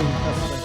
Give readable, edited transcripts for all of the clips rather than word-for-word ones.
Testing.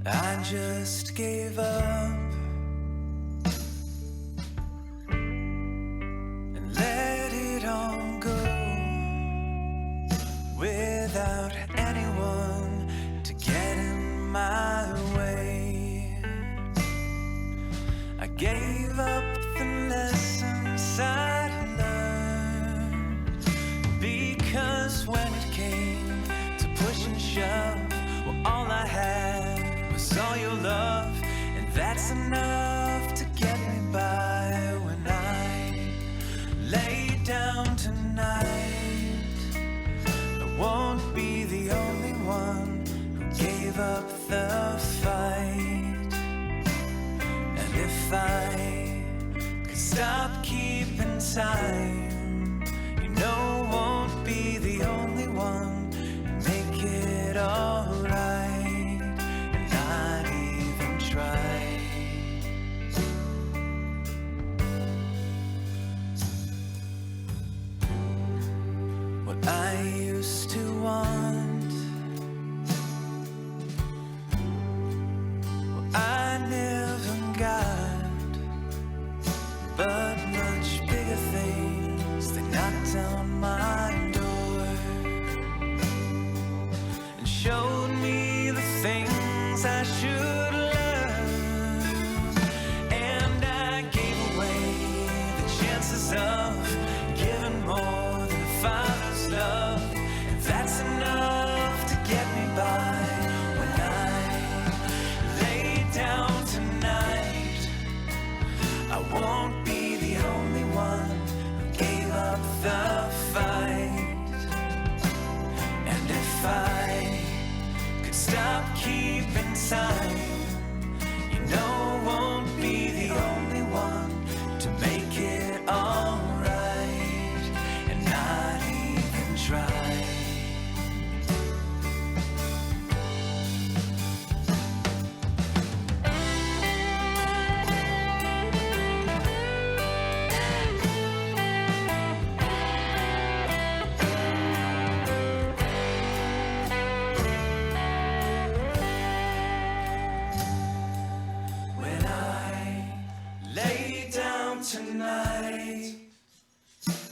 I just gave up and let it all go without anyone to get in my way. I gave up the lessons I'd learned because when it came to push and shove, well, all I had was all your love, and that's enough to get me by when I lay down tonight. I won't be the only one who gave up the fight. And if I could stop keeping time, you know I won't be the only one who make it alright. What I used to want, well, I never got, but much bigger things, they knocked down my door and showed me the things I should learn, and I gave away the chances of giving more than a father's love, and that's enough to get me by when I lay down tonight. I won't be the only one who gave up the fight, and if I could stop keeping time, you know I won't be the only one to make it alright and not even try. When I lay down tonight,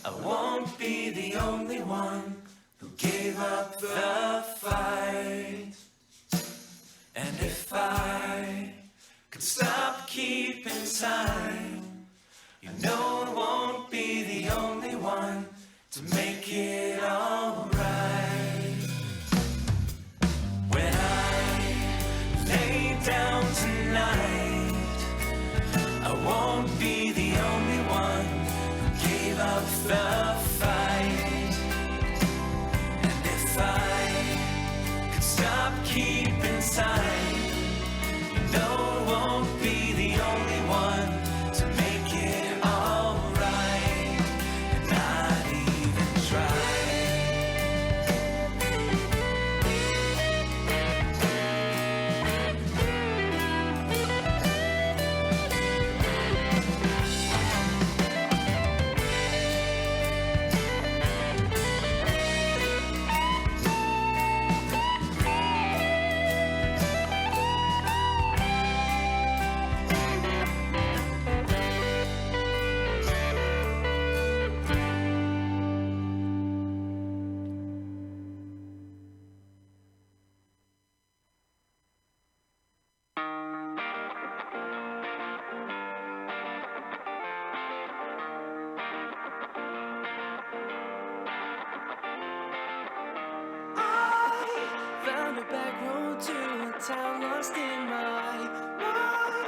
I won't be the only one who gave up the fight. And if I could stop keeping time, you know I won't be the only one to make it alright. When I lay down tonight, I won't be the only one who gave up the fight. And if I could stop keeping time, you know I won't be the only one to make it alright and not even try. town lost in my mind.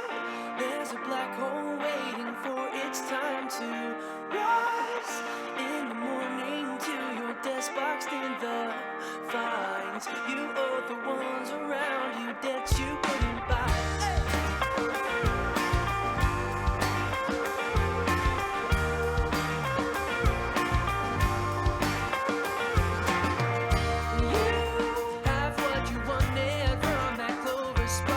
There's a black hole waiting for its time to rise. In the morning to your desk boxed in the fines. You owe the ones around you debts you couldn't buy. You have what you wanted from that clover spot.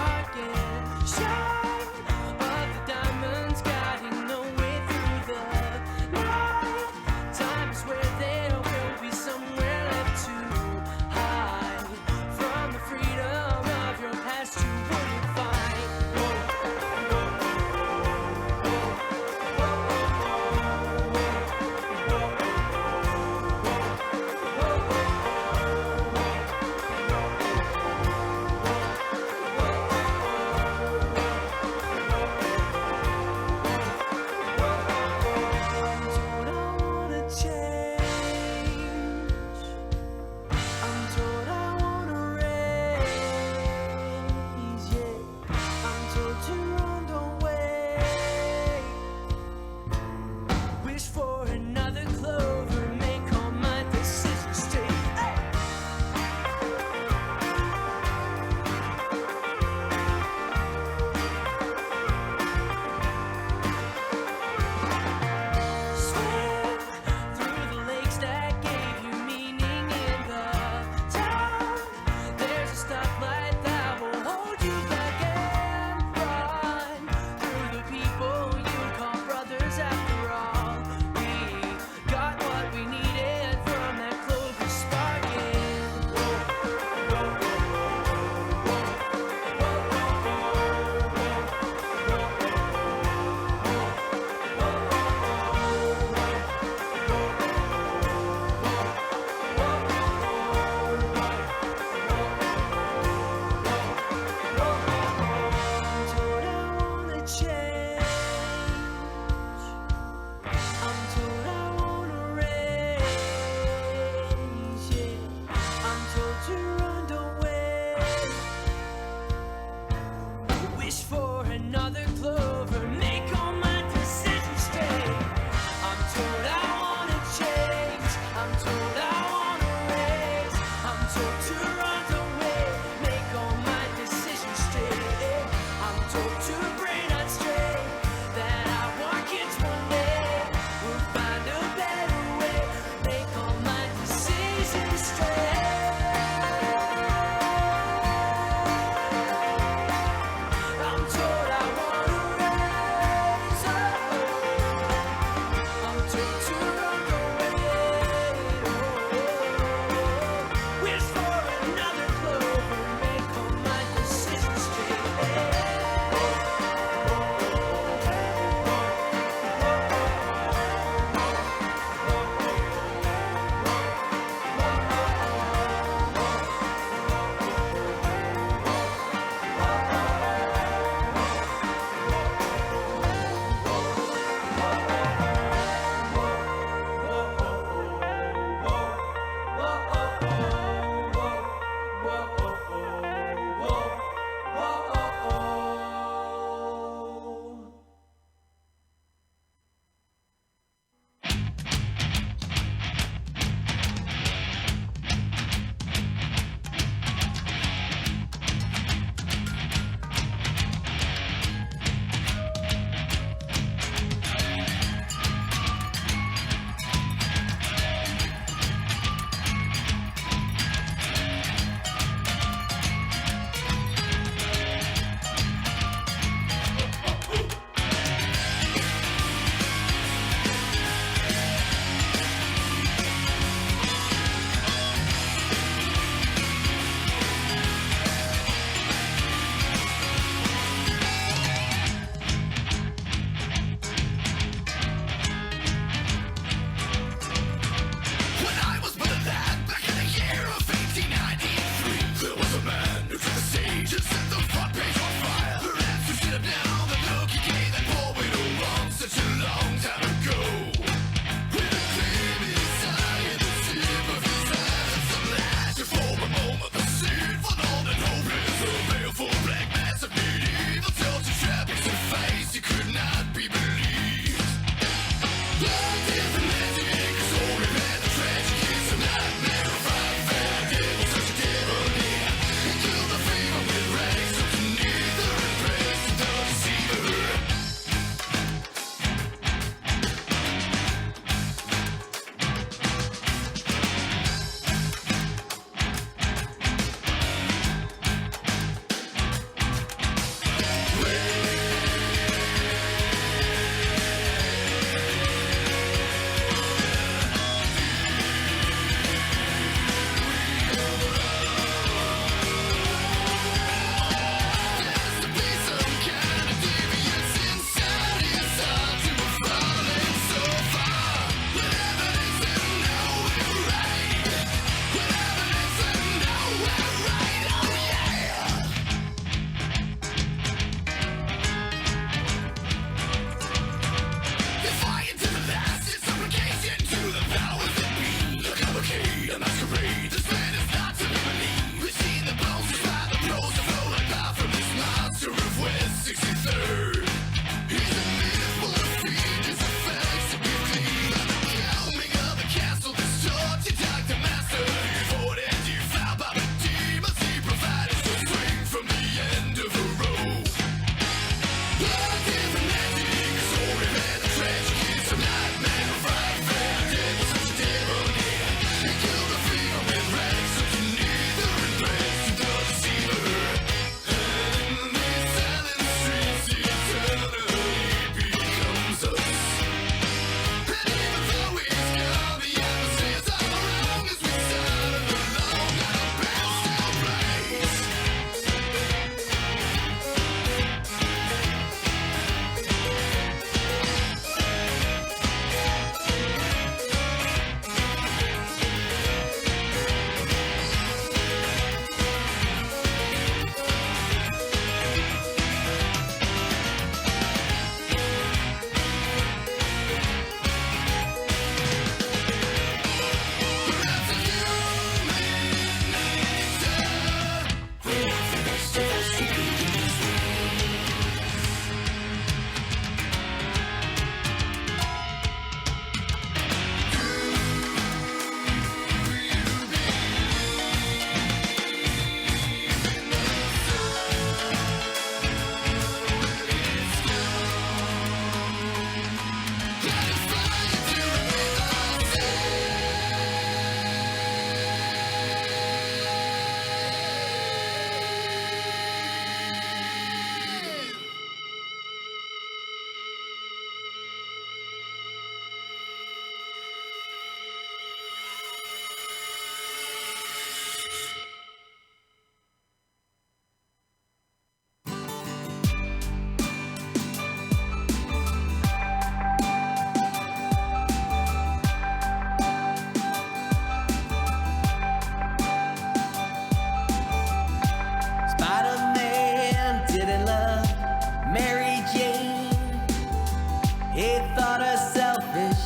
He thought her selfish,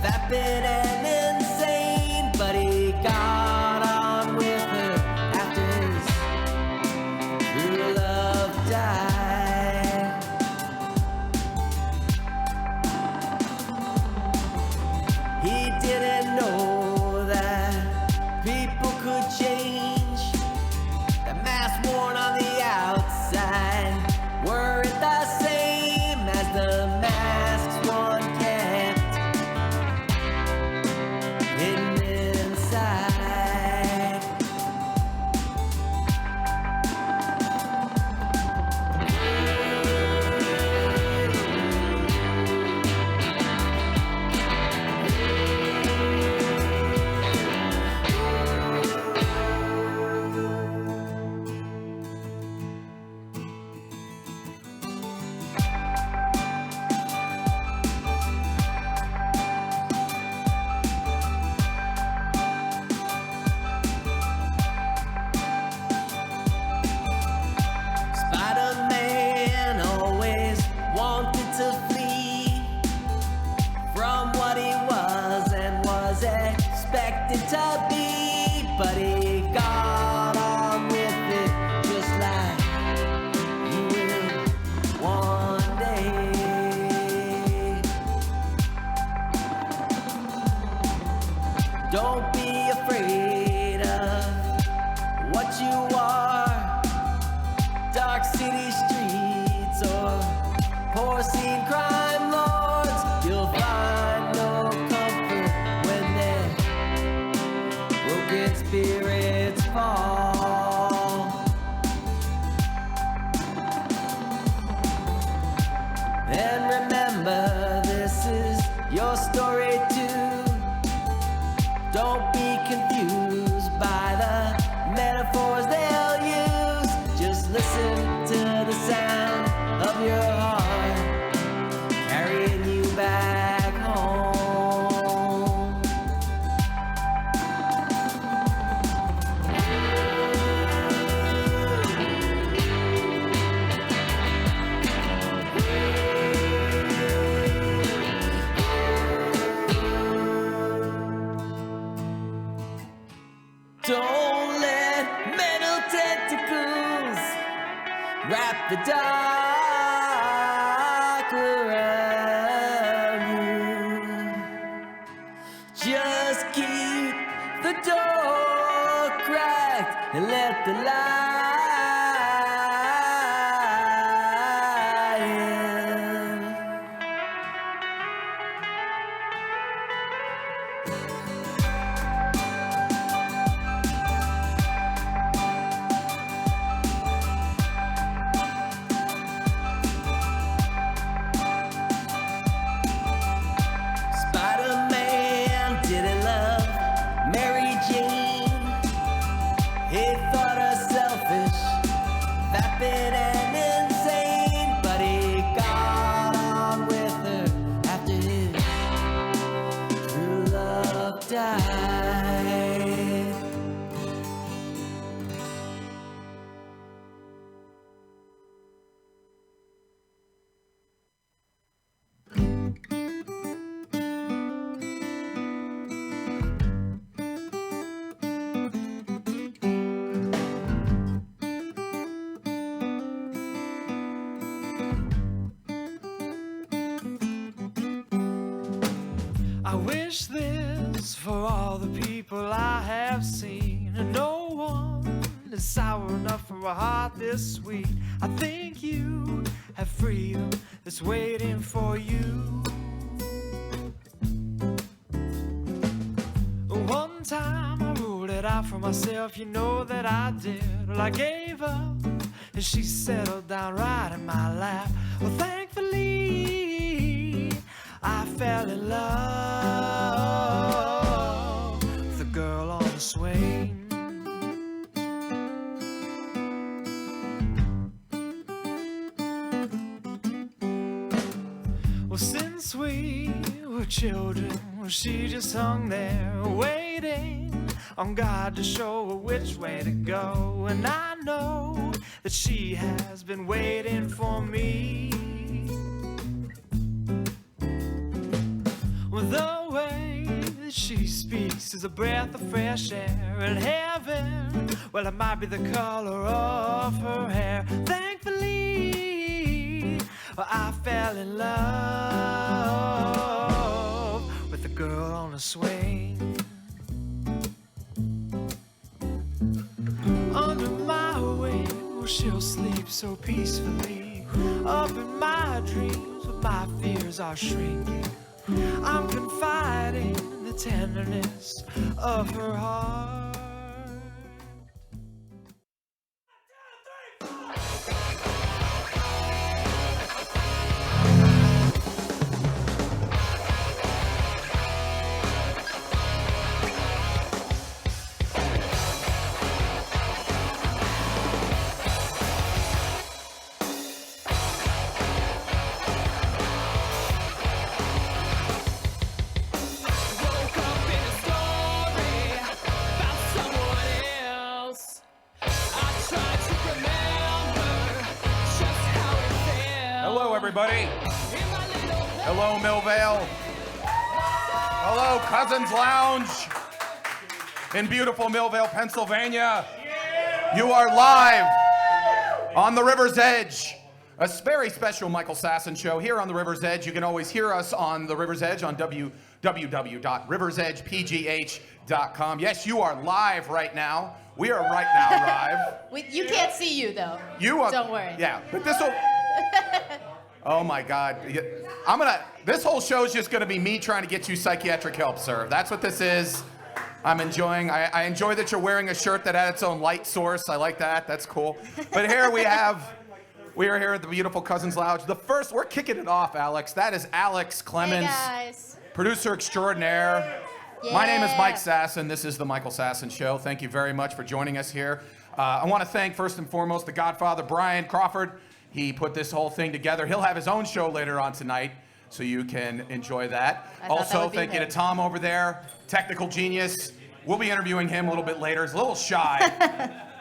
vapid and insane, but he got on with her after his true love died. He didn't know that people could change. The masks worn on the outside weren't the same as the masks one kept hidden inside. Spider-Man always wanted to flee from what he was and was expected to be, but he got on with it just like you will one day. Don't be afraid of what you are, dark city streets or porcine crime lords. You'll find no comfort when their broken spirits fall. And remember, this is your story too. Don't be confused by the metaphors they'll use. Just listen to the sound of your heart carrying you back home. Don't let metal tentacles wrap the dark around you. Just keep the door cracked and let the light in. Spider-Man didn't love Mary Jane. He thought her selfish, vapid and insane, but he got on with her after his true love died. I wish this for all the people I have seen. No one is sour enough for a heart this sweet. I think you have freedom that's waiting for you. One time I ruled it out for myself, you know that I did. Well, I gave up and she settled down right in my lap. Well, thankfully I fell in love with the girl on the swing. Well, since we were children, well, she just hung there waiting on God to show her which way to go. And I know that she has been waiting for me. The way that she speaks is a breath of fresh air in heaven. Well, it might be the color of her hair. Thankfully, I fell in love with a girl on a swing. Under my wing, well, she'll sleep so peacefully. Up in my dreams, but my fears are shrinking. I'm confiding in the tenderness of her heart. Everybody. Hello, Millvale. Hello, Cousins Lounge in beautiful Millvale, Pennsylvania. You are live on the River's Edge, a very special Michael Sasson show here on the River's Edge. You can always hear us on the River's Edge on www.riversedgepgh.com. Yes, you are live right now. We are right now live. You can't see you though. Don't worry. Yeah, but this will. Oh my God. This whole show is just gonna be me trying to get you psychiatric help, sir. That's what this is. I'm enjoying, I enjoy that you're wearing a shirt that had its own light source. I like that, that's cool. But here we are here at the beautiful Cousins Lounge. We're kicking it off, Alex. That is Alex Clemens, hey guys. Producer extraordinaire. Yeah. My name is Mike Sasson. This is the Michael Sasson Show. Thank you very much for joining us here. I wanna thank first and foremost the Godfather, Brian Crawford. He put this whole thing together. He'll have his own show later on tonight, so you can enjoy that. Also, thank you to Tom over there, technical genius. We'll be interviewing him a little bit later. He's a little shy,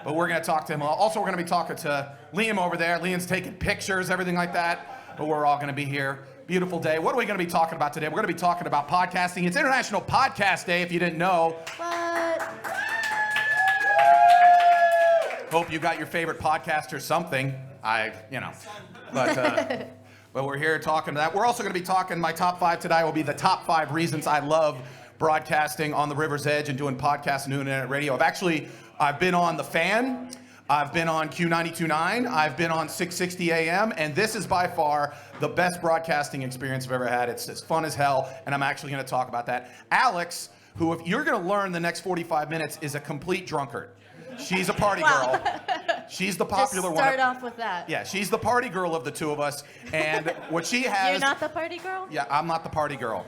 but we're going to talk to him. Also, we're going to be talking to Liam over there. Liam's taking pictures, everything like that, but we're all going to be here. Beautiful day. What are we going to be talking about today? We're going to be talking about podcasting. It's International Podcast Day, if you didn't know. What? Hope you got your favorite podcast or something. But we're here talking to that. We're also going to be talking, my top 5 today will be the top 5 reasons I love broadcasting on the River's Edge and doing podcasts and doing internet radio. I've been on The Fan, I've been on Q92.9, I've been on 660 AM, and this is by far the best broadcasting experience I've ever had. It's fun as hell, and I'm actually going to talk about that. Alex, who if you're going to learn the next 45 minutes, is a complete drunkard. She's a party girl. She's the popular one. Start off with that. Yeah, she's the party girl of the two of us. And what she has... You're not the party girl? Yeah, I'm not the party girl.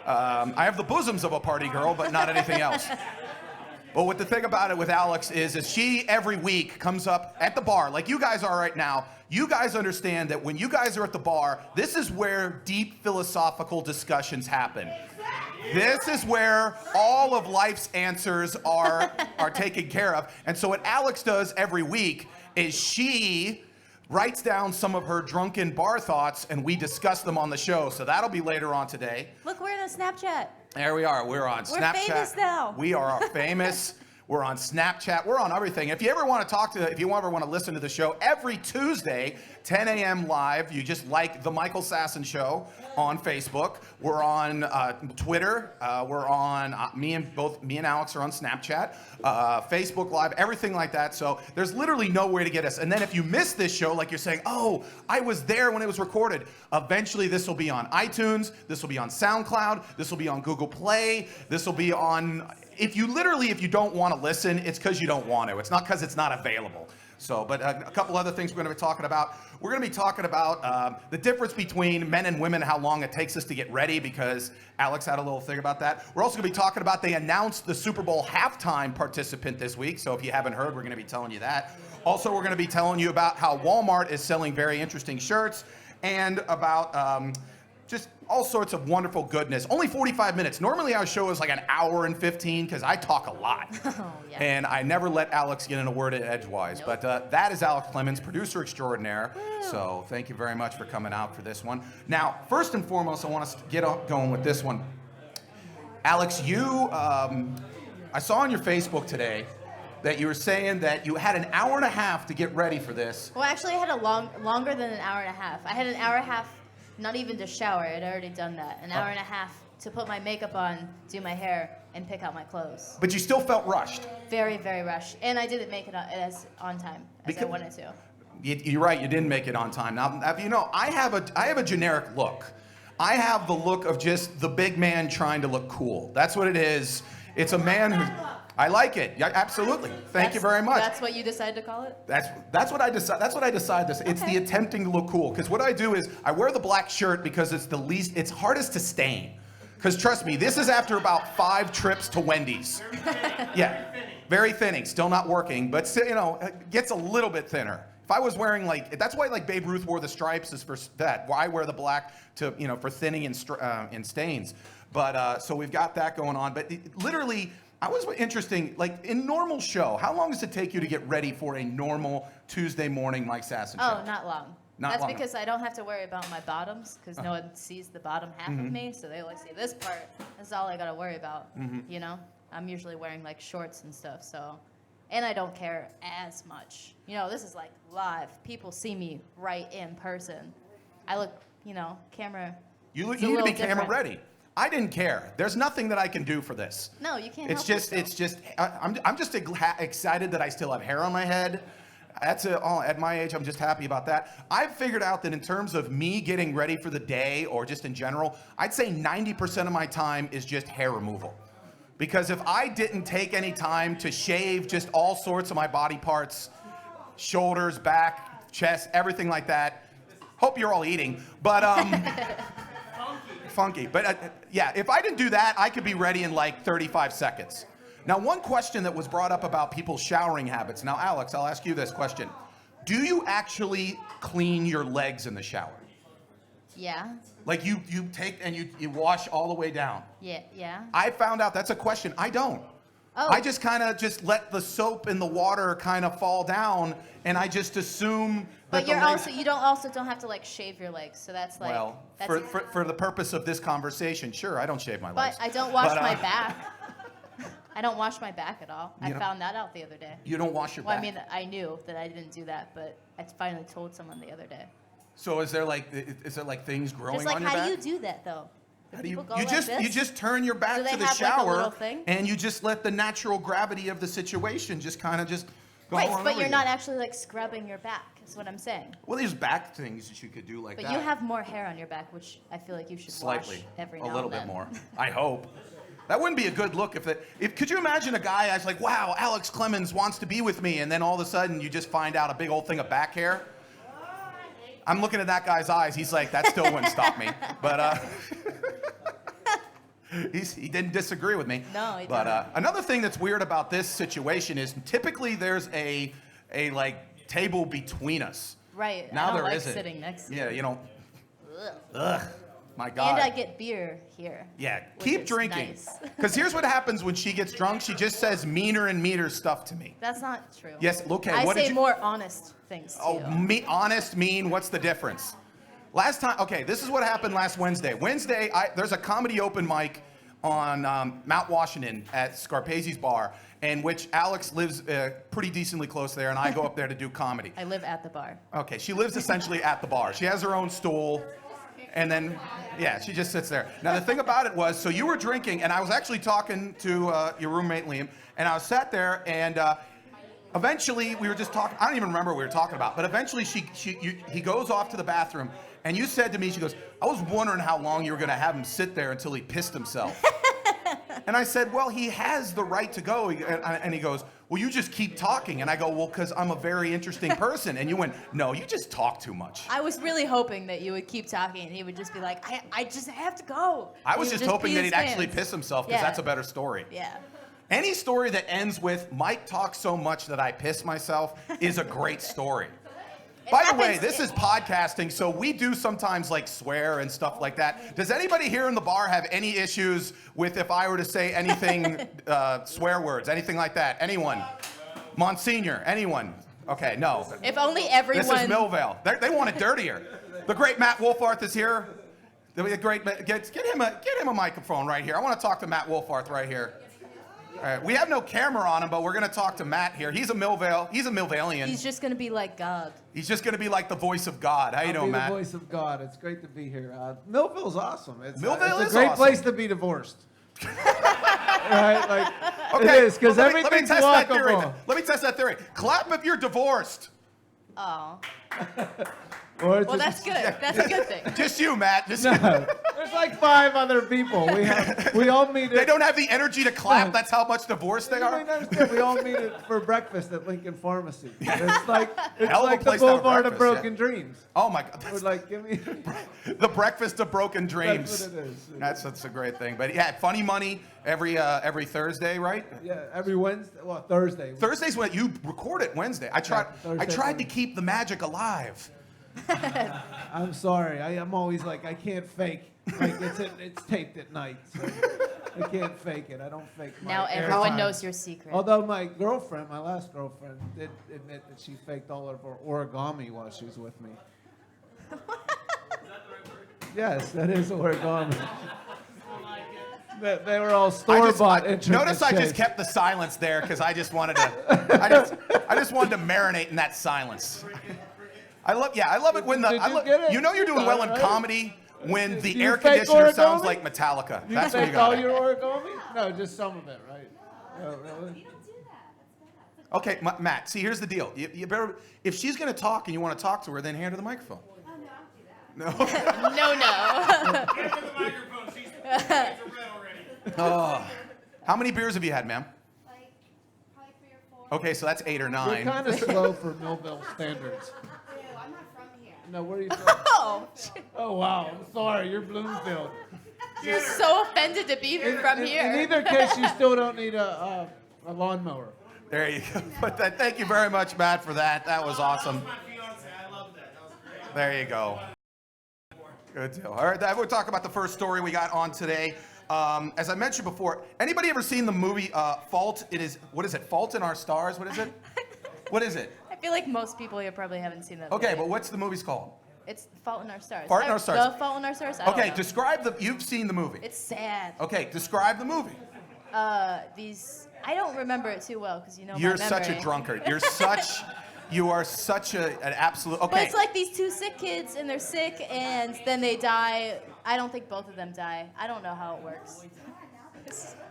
I have the bosoms of a party girl, but not anything else. But what the thing about it with Alex is she every week comes up at the bar, like you guys are right now. You guys understand that when you guys are at the bar, this is where deep philosophical discussions happen. This is where all of life's answers are taken care of. And so what Alex does every week is she writes down some of her drunken bar thoughts and we discuss them on the show. So that'll be later on today. Look, we're in a Snapchat. There we are. We're on Snapchat. We're famous now. We are famous. We're on Snapchat. We're on everything. If you ever want to listen to the show, every Tuesday, 10 a.m. live, you just like The Michael Sasson Show on Facebook. We're on Twitter. We're on, me and Alex are on Snapchat, Facebook Live, everything like that. So there's literally no way to get us. And then if you miss this show, like you're saying, oh, I was there when it was recorded. Eventually this will be on iTunes. This will be on SoundCloud. This will be on Google Play. This will be on... If you don't want to listen, it's because you don't want to. It's not because it's not available. So, but a couple other things we're going to be talking about. We're going to be talking about the difference between men and women, how long it takes us to get ready, because Alex had a little thing about that. We're also going to be talking about, they announced the Super Bowl halftime participant this week. So if you haven't heard, we're going to be telling you that. Also, we're going to be telling you about how Walmart is selling very interesting shirts, and about just all sorts of wonderful goodness. Only 45 minutes. Normally our show is like an hour and 15 because I talk a lot. Oh, yeah. And I never let Alex get in a word edgewise. Nope. But that is Alex Clemens, producer extraordinaire. Woo. So thank you very much for coming out for this one. Now, first and foremost, I want us to get going with this one. Alex, I saw on your Facebook today that you were saying that you had an hour and a half to get ready for this. Well, actually, I had longer than an hour and a half. I had an hour and a half, not even to shower. I'd already done that. An hour and a half to put my makeup on, do my hair, and pick out my clothes. But you still felt rushed. Very, very rushed. And I didn't make it as on time as I wanted to. You're right, you didn't make it on time. Now, you know, I have a generic look. I have the look of just the big man trying to look cool. That's what it is. It's a man who... I like it. Yeah, absolutely. Thank you very much. That's what you decided to call it? That's what I decide. That's what I decide this. It's the attempting to look cool. Because what I do is I wear the black shirt because it's hardest to stain. Because trust me, this is after about 5 trips to Wendy's. Yeah, very thinning. Still not working, but you know, it gets a little bit thinner. If I was wearing that's why like Babe Ruth wore the stripes is for that. Why I wear the black to for thinning and stains. But so we've got that going on. But literally. I was interesting, like in normal show, how long does it take you to get ready for a normal Tuesday morning Mike Sasson show? Oh, not long. Not That's long. because I don't have to worry about my bottoms because no one sees the bottom half of me, so they only see this part. That's all I got to worry about, you know? I'm usually wearing like shorts and stuff, so. And I don't care as much. You know, this is like live. People see me right in person. I look, you know, camera. You need to be camera ready. I didn't care. There's nothing that I can do for this. No, you can't. It's just. I'm just excited that I still have hair on my head. At my age, I'm just happy about that. I've figured out that in terms of me getting ready for the day, or just in general, I'd say 90% of my time is just hair removal. Because if I didn't take any time to shave just all sorts of my body parts, shoulders, back, chest, everything like that. Hope you're all eating, but funky. But yeah, if I didn't do that, I could be ready in like 35 seconds. Now, one question that was brought up about people's showering habits. Now, Alex, I'll ask you this question. Do you actually clean your legs in the shower? Yeah. Like you take and you wash all the way down? Yeah. I found out that's a question. I don't. Oh. I just kind of just let the soap in the water kind of fall down, and I just assume that But you don't have to like shave your legs, so that's like. Well, that's for the purpose of this conversation, sure, I don't shave my legs. But I don't wash my back. I don't wash my back at all. I found that out the other day. You don't wash your back? Well, I mean, I knew that I didn't do that, but I finally told someone the other day. So is there like things growing Just like, on your back? how do you do that though? How do you, People go you like just this? you just turn your back Do they to the have, like, a shower little thing? and you just let the natural gravity of the situation just kind of just go Right, on but over you're you. not actually like scrubbing your back. Is what I'm saying. Well, there's back things that you could do like But that. you have more hair on your back, which I feel like you should Slightly, wash every a now little and bit then. more. I hope. That wouldn't be a good look if could you imagine a guy that's like, wow, Alex Clemens wants to be with me, and then all of a sudden you just find out a big old thing of back hair? I'm looking at that guy's eyes. He's like, that still wouldn't stop me. But he didn't disagree with me. No, he But didn't. another thing that's weird about this situation is typically there's a like table between us. Right. Now I don't there like isn't. sitting next to Yeah, you. you know. Ugh. Ugh. My God. And I get beer here. Yeah, which keep is drinking. nice. Because here's what happens when she gets drunk. She just says meaner and meaner stuff to me. That's not true. Yes, okay. I what did say you? more honest things to you. Honest, mean. What's the difference? Last time, okay, this is what happened last Wednesday. There's a comedy open mic on Mount Washington at Scarpazi's Bar, in which Alex lives pretty decently close there, and I go up there to do comedy. I live at the bar. Okay, she lives essentially at the bar. She has her own stool, and then, yeah, she just sits there. Now, the thing about it was, so you were drinking, and I was actually talking to your roommate, Liam, and I was sat there, and eventually we were just talking. I don't even remember what we were talking about, but eventually he goes off to the bathroom, and you said to me, she goes, I was wondering how long you were going to have him sit there until he pissed himself. And I said, well, he has the right to go. And he goes, well, you just keep talking. And I go, well, because I'm a very interesting person. And you went, no, you just talk too much. I was really hoping that you would keep talking and he would just be like, I just have to go. I was He would just hoping pee that his he'd actually pants. piss himself, because Yeah. that's a better story. Yeah. Any story that ends with Mike talks so much that I piss myself is a great story. By the way, this is podcasting, so we do sometimes like swear and stuff like that. Does anybody here in the bar have any issues with if I were to say anything, swear words, anything like that? Anyone? Monsignor, anyone? Okay, no. If only everyone. This is Millvale. They want it dirtier. The great Matt Wolfarth is here. That'd be a great. Get him a microphone right here. I want to talk to Matt Wolfarth right here. All right, we have no camera on him, but we're going to talk to Matt here. He's a Millvale. He's a Millvalean. He's just going to be like God. He's just going to be like the voice of God. How you doing, Matt? The voice of God. It's great to be here. Millvale's awesome. It's a great awesome. place to be divorced. Right? Like, Okay, it is, because everything's walkable. Let me test that theory. Clap if you're divorced. Oh. Well, That's good. That's a good thing. Just you, Matt. Just No, you. there's like 5 other people. We all meet. They don't have the energy to clap. That's how much divorced they are. We all meet for breakfast at Lincoln Pharmacy. It's like Hell of a the place to have Boulevard of breakfast, Broken Dreams. Oh my God. We're like, give me. The breakfast of broken dreams. That's what it is. That's a great thing. But yeah, Funny Money every Thursday, right? Yeah, every Wednesday. Well, Thursday. Thursday's when you record it. Wednesday. I tried Thursday. to keep the magic alive. I'm sorry. I'm always like, I can't fake. Like it's taped at night, so I can't fake it. I don't fake my Now everyone airtime. knows your secret. Although my last girlfriend, did admit that she faked all of her origami while she was with me. Is that the right word? Yes, that is origami. They were all store-bought. Notice I just kept the silence there because I just wanted to. I just wanted to marinate in that silence. I love it when you know you're doing well in comedy when the air conditioner sounds like Metallica. That's when you got all your origami? No, just some of it, right? No, really? Okay, Matt. See, here's the deal. You better, if she's gonna talk and you want to talk to her, then hand her the microphone. Oh no, I'll do that. No. No. Get her the microphone. She's red already. Oh, how many beers have you had, ma'am? Like, probably 3 or 4. Okay, so that's 8 or 9. You're kind of slow for Millvale standards. Ew, I'm not from here. No, where are you from? Oh, Oh, wow. I'm sorry. You're Bloomfield. you're so offended to be from here. In either case, you still don't need a lawnmower. There you go. But thank you very much, Matt, for that. That was awesome. My fiance, I love that. That was great. There you go. Good deal. All right, we'll talk about the first story we got on today. As I mentioned before, anybody ever seen the movie Fault in Our Stars? What is it? What is it? I feel like most people here probably haven't seen that Okay, movie. but what's the movie's called? It's Fault in Our Stars. Fault in Our Stars. The Fault in Our Stars? I don't Okay, know. you've seen the movie. It's sad. Okay, describe the movie. I don't remember it too well because my You're memory. such a drunkard. You are such an absolute, okay. But it's like these 2 sick kids and they're sick and then they die. I don't think both of them die. I don't know how it works.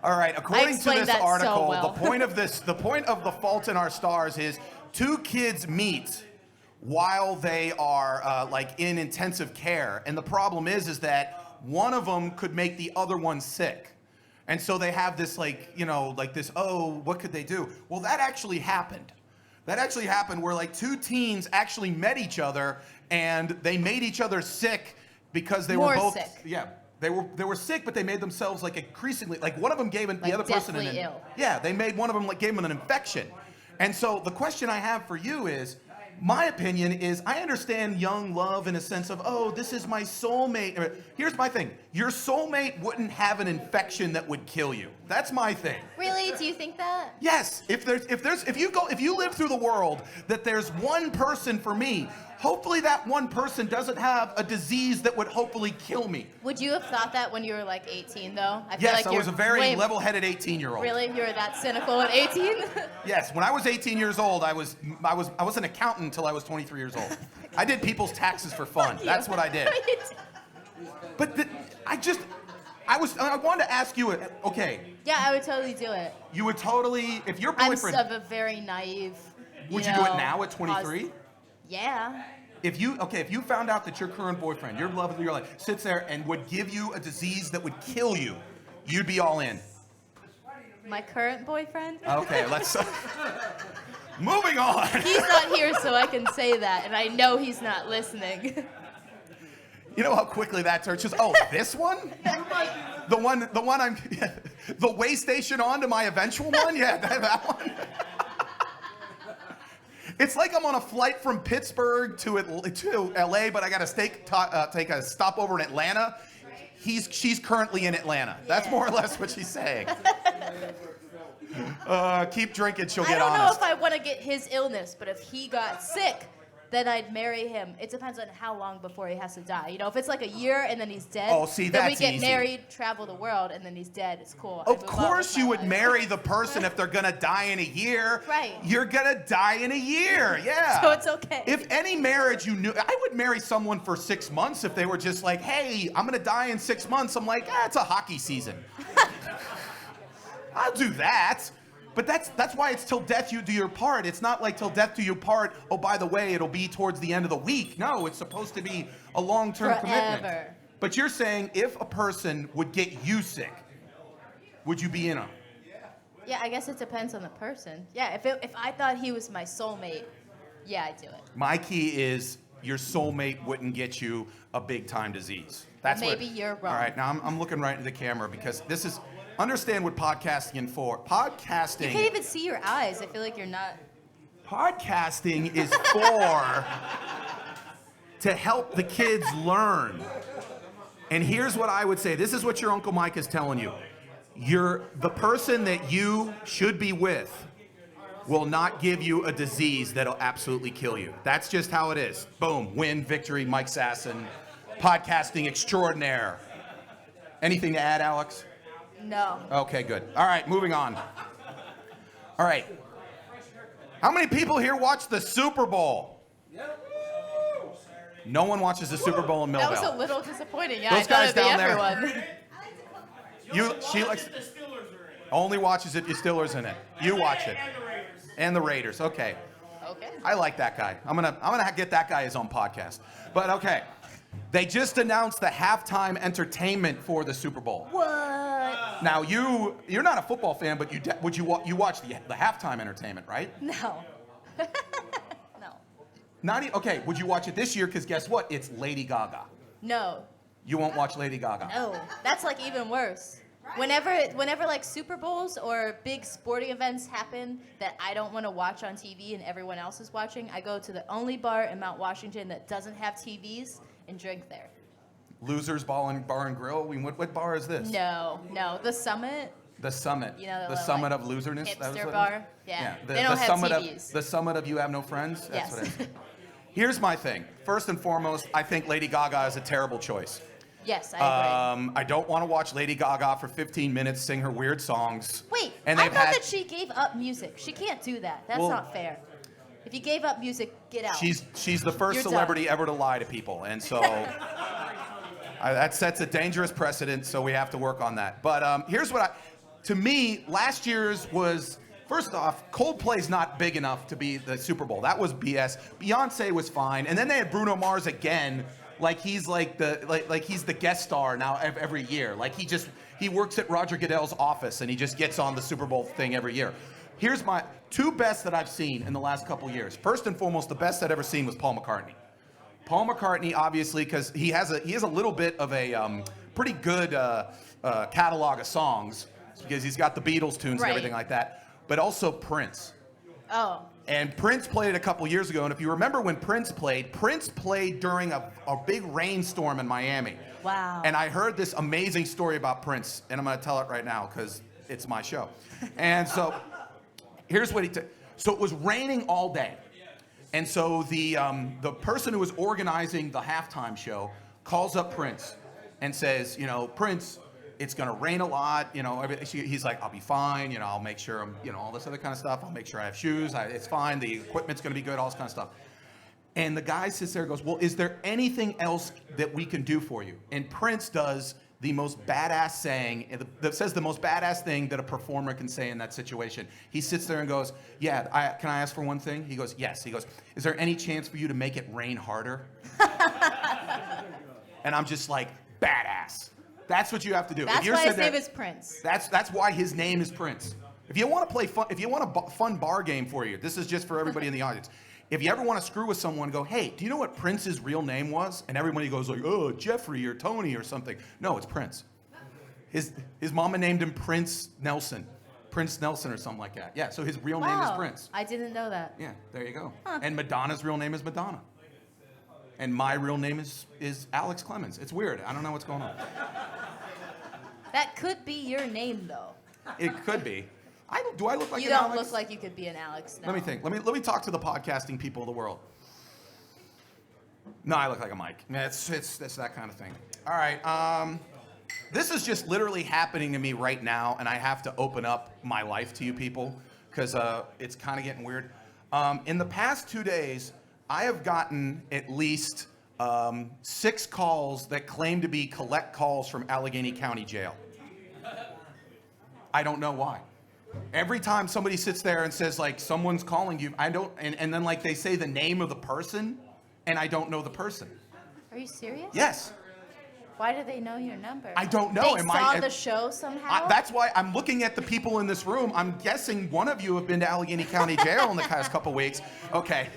All right, according to explained this that so article, well. the point of The Fault in Our Stars is 2 kids meet while they are like in intensive care, and the problem is that one of them could make the other one sick, and so they have this what could they do? Well, that actually happened. Where like 2 teens actually met each other and they made each other sick because they were both sick. Yeah. They were sick, but they made themselves like increasingly, like one of them gave the other person deathly ill. Yeah, they made one of them gave them an infection. And so the question I have for you is, my opinion is, I understand young love in a sense of, oh, this is my soulmate. Here's my thing. Your soulmate wouldn't have an infection that would kill you. That's my thing. Really? Do you think that? Yes. If you live through the world that there's one person for me, hopefully that one person doesn't have a disease that would hopefully kill me. Would you have thought that when you were like 18 though? I feel Yes, like I was a very way- level-headed 18-year-old. Really? You were that cynical at 18? Yes, when I was 18 years old, I was an accountant until I was 23 years old. I did people's taxes for fun. That's what I did. But I wanted to ask you, okay, Yeah, I would totally do it. you would totally, if your I'm boyfriend, of a very naive. would you do it now at 23? Yeah. If you found out that your current boyfriend, your love of your life, sits there and would give you a disease that would kill you, you'd be all in. My current boyfriend? Okay, let's moving on. He's not here, so I can say that, and I know he's not listening. You know how quickly that turns. Just, oh, this one? The one I'm, the way station on to my eventual one? Yeah, that one. It's like I'm on a flight from Pittsburgh to LA, but I got to take a stopover in Atlanta. She's currently in Atlanta. That's more or less what she's saying. Keep drinking, she'll get I don't know honest. if I want to get his illness, but if he got sick, then I'd marry him. It depends on how long before he has to die. You know, if it's like a year and then he's dead, Oh, see, then we that's get easy. married, travel the world, and then he's dead. It's cool. I Of move on course with you my would life. marry the person if they're gonna die in a year. Right. You're gonna die in a year, yeah. So it's okay. If any marriage you knew, I would marry someone for 6 months if they were just like, hey, I'm gonna die in 6 months. I'm like, it's a hockey season. I'll do that. But that's why it's till death you do your part. It's not like till death do you part, oh, by the way, it'll be towards the end of the week. No, it's supposed to be a long-term commitment. Forever. But you're saying if a person would get you sick, would you be in on? Yeah, I guess it depends on the person. Yeah, if I thought he was my soulmate, yeah, I'd do it. My key is your soulmate wouldn't get you a big-time disease. That's Maybe you're wrong. All right, now I'm looking right into the camera because this is, understand what podcasting is for. Podcasting. You can't even see your eyes. I feel like you're not. Podcasting is for to help the kids learn. And here's what I would say. This is what your Uncle Mike is telling you. The person that you should be with will not give you a disease that'll absolutely kill you. That's just how it is. Boom, win, victory, Mike Sasson, podcasting extraordinaire. Anything to add, Alex? No. Okay, good. All right, moving on. All right. How many people here watch the Super Bowl? No one watches the Super Bowl in Millvale. That was a little disappointing. Yeah, Those I thought guys it'd be down there. everyone. She likes only watches if your Steelers in it. You watch it. And the Raiders. Okay. Okay. I like that guy. I'm gonna get that guy his own podcast. But okay. They just announced the halftime entertainment for the Super Bowl. What? Now you're not a football fan, but you watch the halftime entertainment, right? No. No. Okay, would you watch it this year? Because guess what? It's Lady Gaga. No. You won't watch Lady Gaga. No. That's like even worse. Whenever like Super Bowls or big sporting events happen that I don't want to watch on TV and everyone else is watching, I go to the only bar in Mount Washington that doesn't have TVs and drink there. Losers Bar and Grill. What bar is this? No. The Summit. The Summit. You know, the little, Summit like, of Loserness. That was hipster what it bar. is? Yeah. The, They don't the have summit TVs. Of, the Summit of You Have No Friends. That's Yes. what it is. Here's my thing. First and foremost, I think Lady Gaga is a terrible choice. Yes, I agree. I don't want to watch Lady Gaga for 15 minutes sing her weird songs. Wait, And I they've thought had- that she gave up music. She can't do that. That's Well- not fair. If you gave up music, get out. She's the first You're celebrity done. ever to lie to people, and so that sets a dangerous precedent. So we have to work on that. But here's what to me, last year's was. First off, Coldplay's not big enough to be the Super Bowl. That was BS. Beyonce was fine, and then they had Bruno Mars again, like he's like he's the guest star now every year. Like he works at Roger Goodell's office and he just gets on the Super Bowl thing every year. Here's my two best that I've seen in the last couple years. First and foremost, the best I'd ever seen was Paul McCartney. Paul McCartney, obviously, because he has a little bit of a pretty good catalog of songs, because he's got the Beatles tunes and Right. everything like that. But also Prince. Oh. And Prince played a couple years ago, and if you remember when Prince played during a big rainstorm in Miami. Wow. And I heard this amazing story about Prince, and I'm going to tell it right now because it's my show. And so here's what so it was raining all day. And so the person who was organizing the halftime show calls up Prince and says, Prince, it's going to rain a lot, he's like, I'll be fine, I'll make sure I'm, all this other kind of stuff. I'll make sure I have shoes. It's fine. The equipment's going to be good, all this kind of stuff. And the guy sits there and goes, well, is there anything else that we can do for you? And Prince does the most badass saying, that says the most badass thing that a performer can say in that situation. He sits there and goes, yeah, can I ask for one thing? He goes, yes. He goes, is there any chance for you to make it rain harder? And I'm just like, badass. That's what you have to do. That's why his name is Prince. That's why his name is Prince. If you want to play fun, if you want a fun bar game for you, this is just for everybody in the audience. If you ever want to screw with someone, go, hey, do you know what Prince's real name was? And everybody goes like, oh, Jeffrey or Tony or something. No, it's Prince. His mama named him Prince Nelson or something like that. Yeah, so his real name is Prince. I didn't know that. Yeah, there you go. Huh. And Madonna's real name is Madonna. And my real name is Alex Clemens. It's weird. I don't know what's going on. That could be your name, though. It could be. Do I look like You an don't Alex? look like you could be an Alex. No. Let me think. Let me talk to the podcasting people of the world. No, I look like a mic. Yeah, it's that kind of thing. All right. This is just literally happening to me right now, and I have to open up my life to you people because it's kind of getting weird. In the past 2 days, I have gotten at least 6 calls that claim to be collect calls from Allegheny County Jail. I don't know why. Every time somebody sits there and says like someone's calling you, I don't, and then like they say the name of the person, and I don't know the person. Are you serious? Yes. Why do they know your number? I don't know. They saw the show somehow? That's why I'm looking at the people in this room. I'm guessing one of you have been to Allegheny County Jail in the past couple weeks. Okay.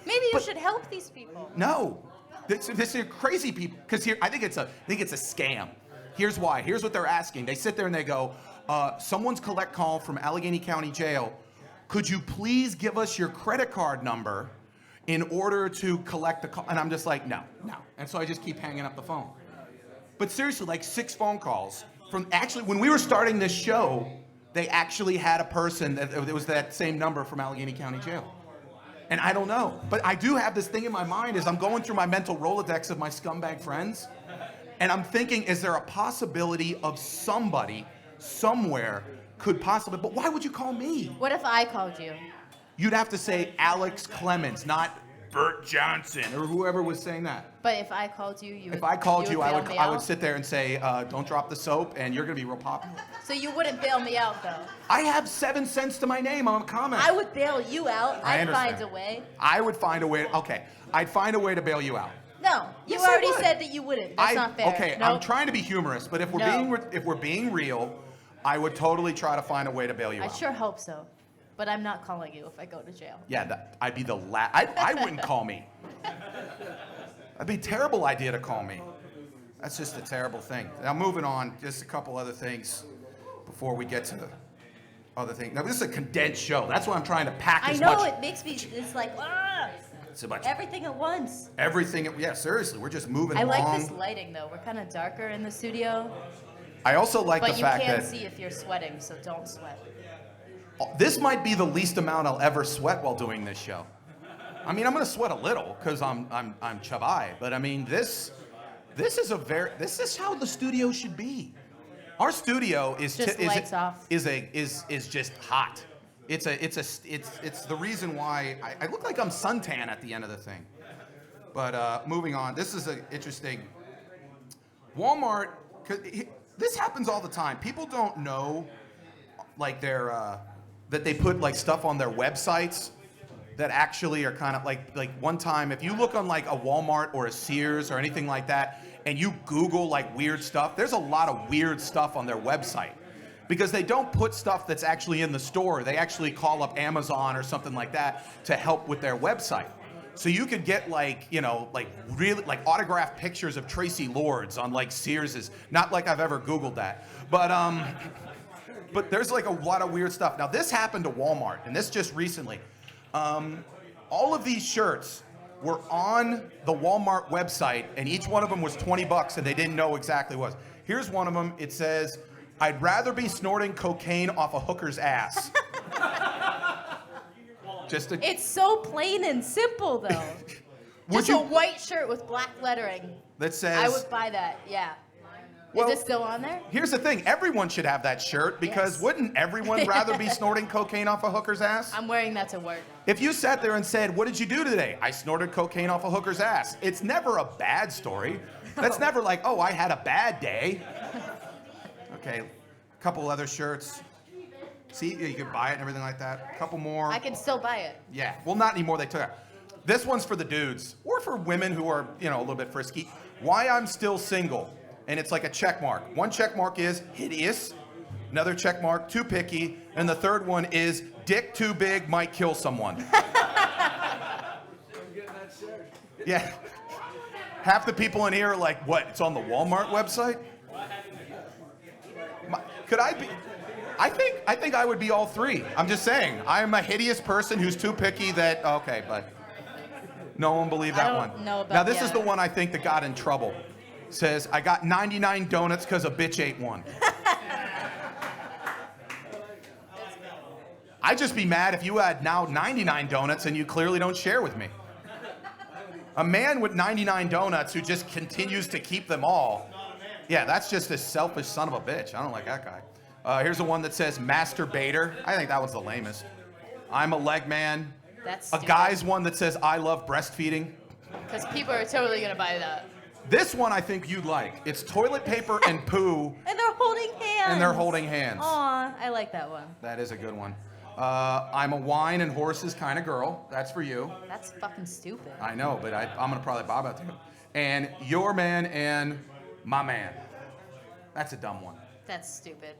Maybe you should help these people. No. This are crazy people. Because here, I think it's a scam. Here's why. Here's what they're asking. They sit there and they go, someone's collect call from Allegheny County Jail. Could you please give us your credit card number in order to collect the call? And I'm just like, no. And so I just keep hanging up the phone. But seriously, like 6 phone calls from actually, when we were starting this show, they actually had a person that it was that same number from Allegheny County Jail. And I don't know. But I do have this thing in my mind as I'm going through my mental Rolodex of my scumbag friends. And I'm thinking, is there a possibility of somebody somewhere could possibly, but why would you call me? What if I called you? You'd have to say Alex Clemens, not Bert Johnson or whoever was saying that. But if I called you, you would. If I called you, I bail me would out? sit there and say, don't drop the soap, and you're gonna be real popular. So you wouldn't bail me out though? I have 7 cents to my name. I'm a comment. I would bail you out. I I'd understand. find a way. I would find a way. Okay, I'd find a way to bail you out. No, you Yes, I already would. said that you wouldn't. That's not fair. Okay, Nope. I'm trying to be humorous, but if we're being real, I would totally try to find a way to bail you I out. sure hope so. But I'm not calling you if I go to jail. Yeah, I'd be the last. I wouldn't call me. That'd be a terrible idea to call me. That's just a terrible thing. Now, moving on, just a couple other things before we get to the other thing. Now, this is a condensed show. That's why I'm trying to pack I as know, much. it makes me, it's like, So much. everything at once. Everything. Yeah, seriously, we're just moving I along. like this lighting though. We're kind of darker in the studio. I also like But the you fact can't that see if you're sweating, so don't sweat. this might be the least amount I'll ever sweat while doing this show. I mean, I'm gonna sweat a little because I'm Chabai, but I mean this is how the studio should be. Our studio is Just lights off. is just hot. It's the reason why I look like I'm suntan at the end of the thing. But moving on, this is an interesting. Walmart, 'cause this happens all the time. People don't know, like that they put like stuff on their websites that actually are kind of like one time, if you look on like a Walmart or a Sears or anything like that, and you Google like weird stuff, there's a lot of weird stuff on their website. Because they don't put stuff that's actually in the store. They actually call up Amazon or something like that to help with their website. So you could get like, like really like autographed pictures of Tracy Lords on like Sears's. Not like I've ever Googled that. But there's like a lot of weird stuff. Now this happened to Walmart, and this just recently. All of these shirts were on the Walmart website, and each one of them was $20, and they didn't know exactly what it was. Here's one of them. It says, "I'd rather be snorting cocaine off a hooker's ass." It's so plain and simple, though. Just a white shirt with black lettering. That says. I would buy that. Yeah. Well, Is it still on there? Here's the thing. Everyone should have that shirt because Yes. wouldn't everyone rather be snorting cocaine off a hooker's ass? I'm wearing that to work. If you sat there and said, "What did you do today?" "I snorted cocaine off a hooker's ass." It's never a bad story. That's never like, "Oh, I had a bad day." Okay, a couple other shirts. See, you could buy it and everything like that. A couple more. I can still buy it. Yeah, well, not anymore. They took it. This one's for the dudes or for women who are, a little bit frisky. "Why I'm still single." And it's like a check mark. One check mark is hideous. Another check mark, too picky. And the third one is dick too big, might kill someone. Yeah. Half the people in here are like, what? It's on the Walmart website? Could I be? I think I would be all three. I'm just saying. I am a hideous person who's too picky that, okay, but no one believed that I one. don't know about Now, this the is the other. one I think that got in trouble. Says, "I got 99 donuts because a bitch ate one." I'd just be mad if you had now 99 donuts and you clearly don't share with me. A man with 99 donuts who just continues to keep them all. Yeah, that's just a selfish son of a bitch. I don't like that guy. Here's the one that says masturbator. I think that was the lamest. I'm a leg man. That's a stupid. guy's one that says I love breastfeeding. Because people are totally gonna buy that. This one I think you'd like. It's toilet paper and poo. And they're holding hands. And they're holding hands. Aw, I like that one. That is a good one. I'm a wine and horses kind of girl. That's for you. That's fucking stupid. I know, but I'm going to probably bob out to you. And your man and my man. That's a dumb one. That's stupid.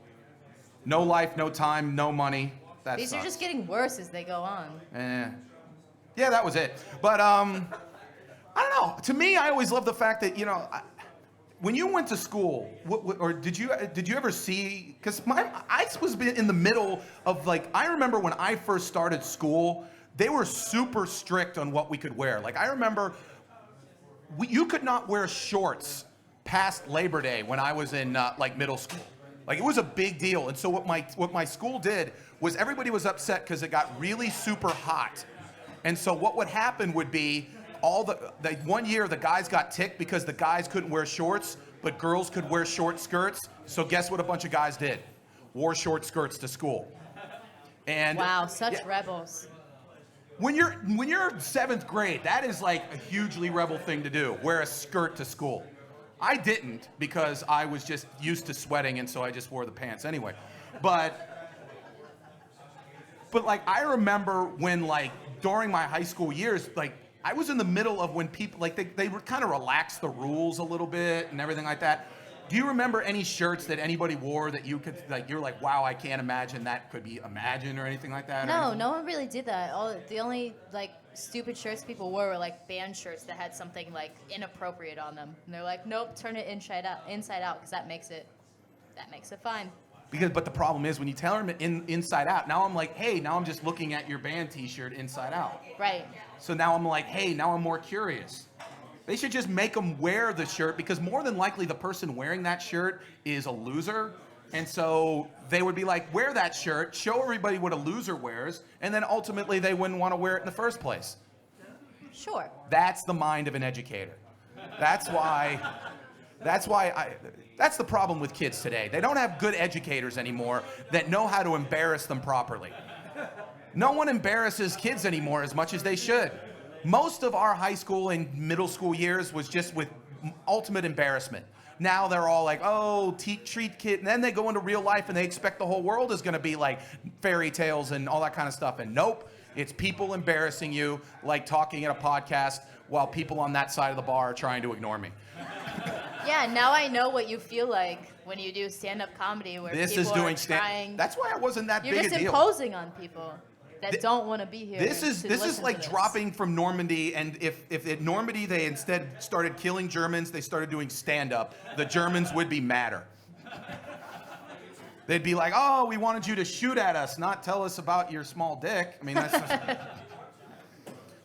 No life, no time, no money. That These sucks. are just getting worse as they go on. Yeah, that was it. But I don't know. To me, I always love the fact that, when you went to school, or did you ever see? Because I was in the middle of I remember when I first started school, they were super strict on what we could wear. Like I remember, you could not wear shorts past Labor Day when I was in middle school. Like it was a big deal. And so what my school did was everybody was upset because it got really super hot. And so what would happen would be, the 1 year the guys got ticked because the guys couldn't wear shorts, but girls could wear short skirts. So guess what a bunch of guys did? Wore short skirts to school. And wow, such rebels. When you're seventh grade, that is like a hugely rebel thing to do. Wear a skirt to school. I didn't because I was just used to sweating, and so I just wore the pants anyway. But I remember when during my high school years, I was in the middle of when people, they were kind of relaxed the rules a little bit and everything like that. Do you remember any shirts that anybody wore that you could, you're like, wow, I can't imagine that could be imagined or anything like that? No, no one really did that. The only, stupid shirts people wore were, band shirts that had something, inappropriate on them. And they're like, nope, turn it inside out, because that makes it fine. But the problem is when you tell them inside out, now I'm like, hey, now I'm just looking at your band t-shirt inside out. Right. So now I'm like, hey, now I'm more curious. They should just make them wear the shirt because more than likely the person wearing that shirt is a loser. And so they would be like, wear that shirt, show everybody what a loser wears, and then ultimately they wouldn't want to wear it in the first place. Sure. That's the mind of an educator. That's the problem with kids today. They don't have good educators anymore that know how to embarrass them properly. No one embarrasses kids anymore as much as they should. Most of our high school and middle school years was just with ultimate embarrassment. Now they're all like, oh, treat kid, and then they go into real life and they expect the whole world is gonna be like fairy tales and all that kind of stuff. And nope, it's people embarrassing you, like talking in a podcast while people on that side of the bar are trying to ignore me. Yeah, now I know what you feel like when you do stand-up comedy where people are trying. That's why I wasn't that big a deal. You're just imposing on people that don't want to be here. This is like dropping from Normandy, and if at Normandy they instead started killing Germans, they started doing stand-up, the Germans would be madder. They'd be like, oh, we wanted you to shoot at us, not tell us about your small dick. I mean, that's just...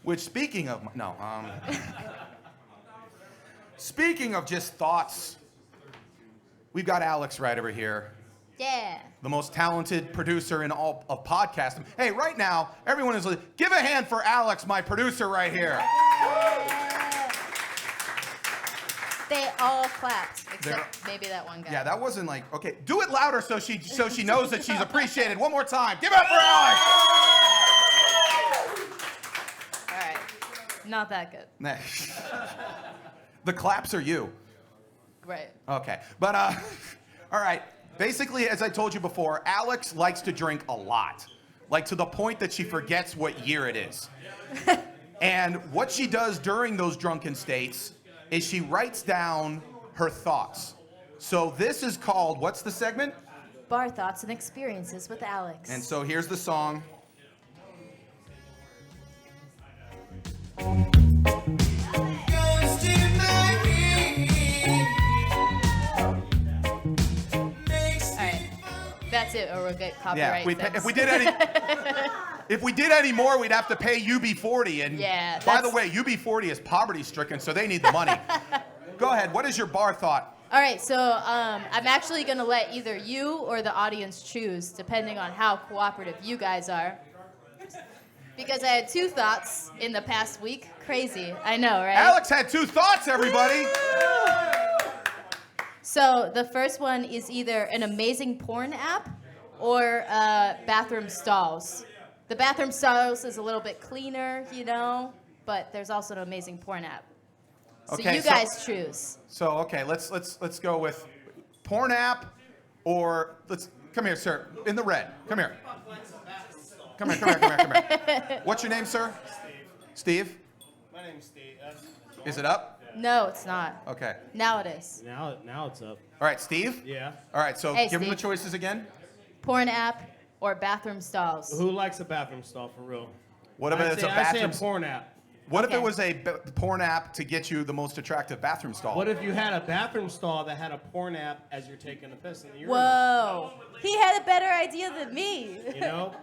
Which, speaking of... Speaking of just thoughts, we've got Alex right over here. Yeah. The most talented producer in all of podcasting. Hey, right now, everyone is like, give a hand for Alex, my producer right here. They all clapped, except maybe that one guy. Yeah, that wasn't like, okay, do it louder so she knows that she's appreciated. One more time. Give it up for Alex. All right. Not that good. The claps are you. Right. Okay. But, all right. Basically, as I told you before, Alex likes to drink a lot. Like to the point that she forgets what year it is. And what she does during those drunken states is she writes down her thoughts. So this is called, what's the segment? Bar Thoughts and Experiences with Alex. And so here's the song. That's it, or we'll get copyright. Yeah, if we did any more, we'd have to pay UB40. And yeah, by the way, UB40 is poverty-stricken, so they need the money. Go ahead. What is your bar thought? All right, so I'm actually going to let either you or the audience choose, depending on how cooperative you guys are. Because I had 2 thoughts in the past week. Crazy. I know, right? Alex had 2 thoughts, everybody. So the first one is either an amazing porn app or bathroom stalls. The bathroom stalls is a little bit cleaner, you know, but there's also an amazing porn app. So Okay, you guys choose. So okay, let's go with porn app, or come here, sir, in the red. Come here. Come here. What's your name, sir? Steve. My name's Steve. Is it up? No, it's not. Okay. Now it is. Now it's up. All right, Steve. Yeah. All right, so Hey, give him the Steve. choices again. Porn app or bathroom stalls. Who likes a bathroom stall for real? What if it's a I say bathroom? a porn app. What if Okay. it was a porn app to get you the most attractive bathroom stall? What if you had a bathroom stall that had a porn app as you're taking a piss in the urinal? Whoa. He had a better idea than me. You know?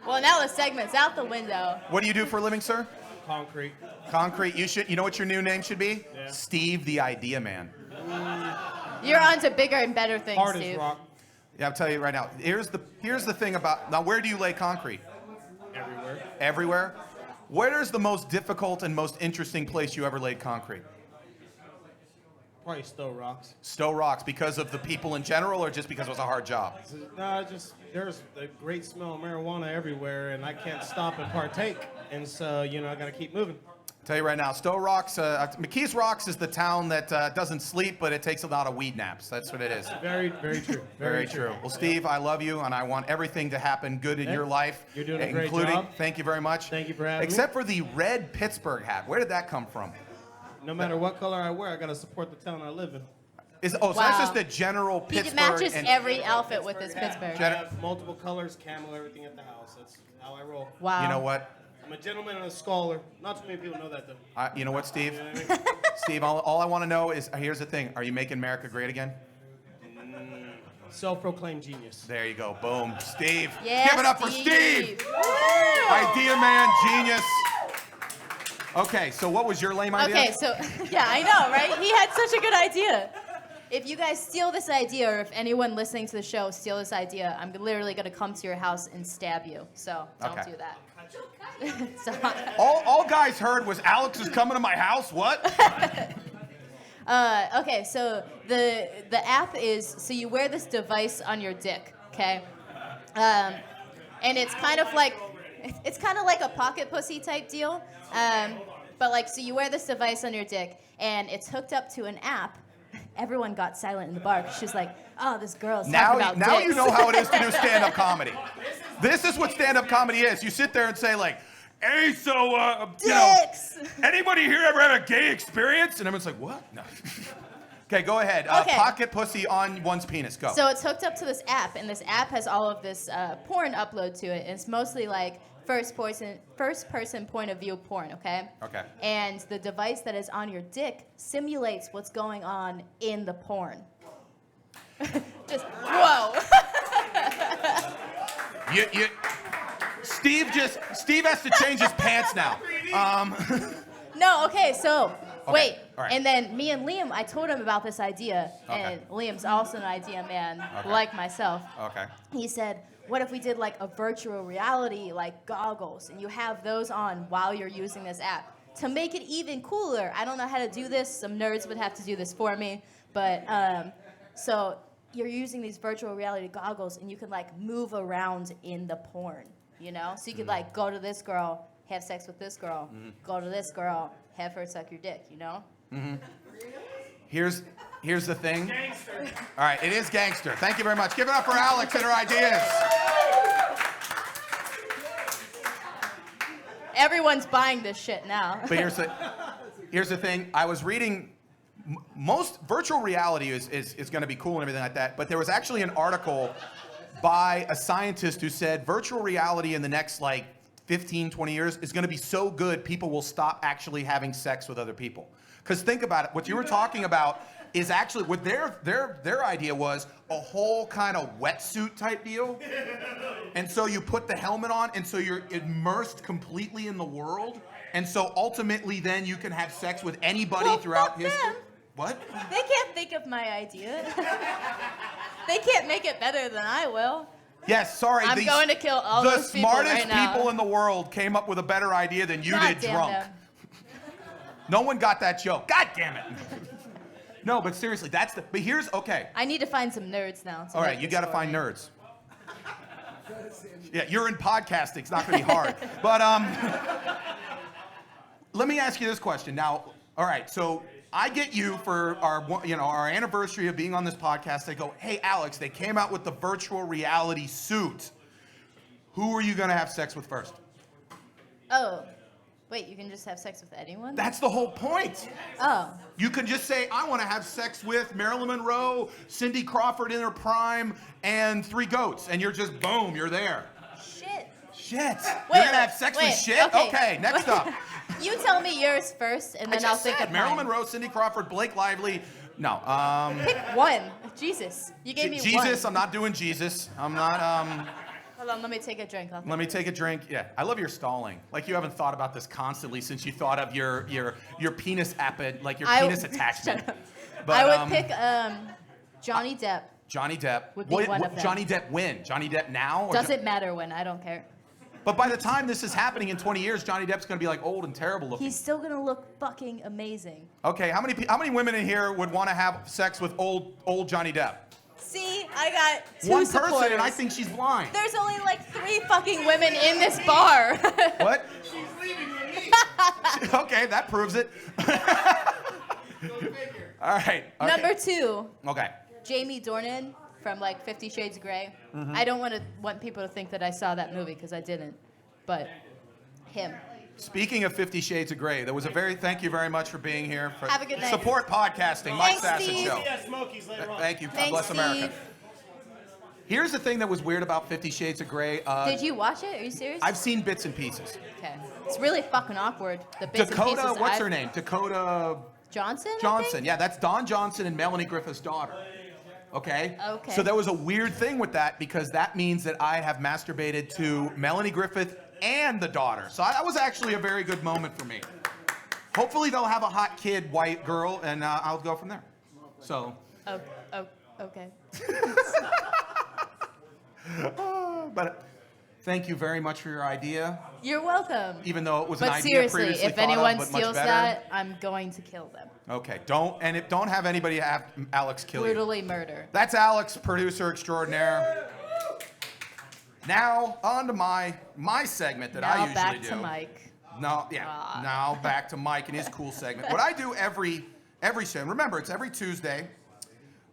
Well, now the segment's out the window. What do you do for a living, sir? Concrete. Concrete. You know what your new name should be? Yeah. Steve the Idea Man. You're on to bigger and better things, Hard as Steve. rock. Yeah, I'll tell you right now. Here's the thing about now. Where do you lay concrete? Everywhere. Everywhere. Where is the most difficult and most interesting place you ever laid concrete? Probably Stowe Rocks. Stowe Rocks, because of the people in general, or just because it was a hard job? No, just there's a great smell of marijuana everywhere, and I can't stop and partake. And so, I got to keep moving. Tell you right now, Stowe Rocks, McKees Rocks is the town that doesn't sleep, but it takes a lot of weed naps. That's what it is. Very, very true. Very true. Well, Steve, I love you, and I want everything to happen good in your life. You're doing a great including, job. Thank you very much. Thank you for having me. Except for the red Pittsburgh hat. Where did that come from? No matter what color I wear, I got to support the town I live in. So that's Wow. just a general He Pittsburgh. matches and every outfit with his Pittsburgh. I have multiple colors, camel, everything at the house. That's how I roll. Wow. You know what? I'm a gentleman and a scholar. Not too many people know that, though. You know what, Steve? You know what I mean? Steve, all I want to know is, here's the thing. Are you making America great again? Self-proclaimed genius. There you go. Boom. Steve. Yeah, Give it up for Steve. Idea man, genius. Okay, so what was your lame idea? Okay, so, yeah, I know, right? He had such a good idea. If you guys steal this idea, or if anyone listening to the show steal this idea, I'm literally going to come to your house and stab you. So don't Okay. do that. So, All guys heard was Alex is coming to my house. What? okay, so the app is, so you wear this device on your dick, okay? And it's kind of like a pocket pussy type deal. But like, so you wear this device on your dick, and it's hooked up to an app. Everyone got silent in the bar. She's like, "Oh, this girl's talking about Now you dicks." know how it is to do stand-up comedy. This is what stand-up comedy is. You sit there and say like, "Hey, so Dicks. anybody here ever had a gay experience?" And everyone's like, "What?" No. Okay, go ahead. Okay. Pocket pussy on one's penis. Go. So it's hooked up to this app, and this app has all of this porn upload to it. And it's mostly like first person point of view porn, okay? Okay. And the device that is on your dick simulates what's going on in the porn. Just whoa. Steve has to change his pants now. No, okay, so wait. all right. And then me and Liam, I told him about this idea, Okay. and Liam's also an idea man, Okay. like myself. Okay. He said, what if we did like a virtual reality, like goggles, and you have those on while you're using this app? To make it even cooler, I don't know how to do this. Some nerds would have to do this for me. But so you're using these virtual reality goggles, and you can like move around in the porn, you know? So you could like go to this girl, have sex with this girl, go to this girl, have her suck your dick, you know? Here's the thing. All right, it is gangster. Thank you very much. Give it up for Alex and her ideas. Everyone's buying this shit now. But here's the thing. I was reading. Most virtual reality is going to be cool and everything like that. But there was actually an article by a scientist who said virtual reality in the next like 15, 20 years is going to be so good people will stop actually having sex with other people. Because think about it. What you were talking about is actually what their idea was a whole kind of wetsuit type deal. And so you put the helmet on, and so you're immersed completely in the world. And so ultimately then you can have sex with anybody Well, throughout fuck history. them. What? They can't think of my idea. They can't make it better than I will. Yes, sorry. I'm going to kill all the those people smartest right now. people in the world came up with a better idea than you God did damn drunk. them. No one got that joke. God damn it. No, but seriously, but here's, okay. I need to find some nerds now. All right, you got to find nerds. Yeah, you're in podcasting. It's not going to be hard. But let me ask you this question. Now, all right, so I get you for our anniversary of being on this podcast. They go, hey, Alex, they came out with the virtual reality suit. Who are you going to have sex with first? Oh, wait, you can just have sex with anyone? That's the whole point. Oh. You can just say, I want to have sex with Marilyn Monroe, Cindy Crawford in her prime, and 3 goats. And you're just, boom, you're there. Shit. You're going to have sex with shit? Okay, next up. You tell me yours first, and then I'll think of Marilyn mine. Monroe, Cindy Crawford, Blake Lively. No. Pick one. Jesus. You gave me one. Jesus, I'm not doing Jesus. I'm not, Hold on, let me take a drink. Let me take a drink. Yeah, I love your stalling. Like you haven't thought about this constantly since you thought of your penis penis attachment. But, I would pick Johnny Depp. Johnny Depp. Would be one of them. Johnny Depp when? Johnny Depp now? Or Doesn't matter when. I don't care. But by the time this is happening in 20 years, Johnny Depp's going to be like old and terrible looking. He's still gonna look fucking amazing. Okay, how many women in here would want to have sex with old Johnny Depp? See, I got 2 One supporters. person, and I think she's blind. There's only like 3 fucking women in this bar. What? She's leaving with me. Okay, that proves it. All right. Okay. Number 2. Okay. Jamie Dornan from like 50 Shades of Grey. Mm-hmm. I don't want people to think that I saw that movie because I didn't, but him. Speaking of 50 Shades of Grey, thank you very much for being here. Have a good night. Support podcasting, Mike Thanks, Sasson Steve. Show. Yeah, Smokey's later on. Thank you. God Thanks, bless America. Steve. Here's the thing that was weird about 50 Shades of Grey. Did you watch it? Are you serious? I've seen bits and pieces. Okay. It's really fucking awkward. The bits and Dakota, pieces what's her name? Dakota Johnson? I Johnson. think? Yeah, that's Don Johnson and Melanie Griffith's daughter. Okay? Okay. So there was a weird thing with that because that means that I have masturbated to Melanie Griffith and the daughter. So that was actually a very good moment for me. Hopefully they'll have a hot kid, white girl, and I'll go from there. So. Oh, okay. But thank you very much for your idea. You're welcome. Even though it was an But idea seriously, previously if thought of, anyone but much steals better. that, I'm going to kill them. Okay, don't have anybody have Alex kill you. Brutally murder. That's Alex, producer extraordinaire. Now on to my segment that I Now usually back do. to Mike. Now back to Mike and his cool segment. What I do every show. And remember, it's every Tuesday.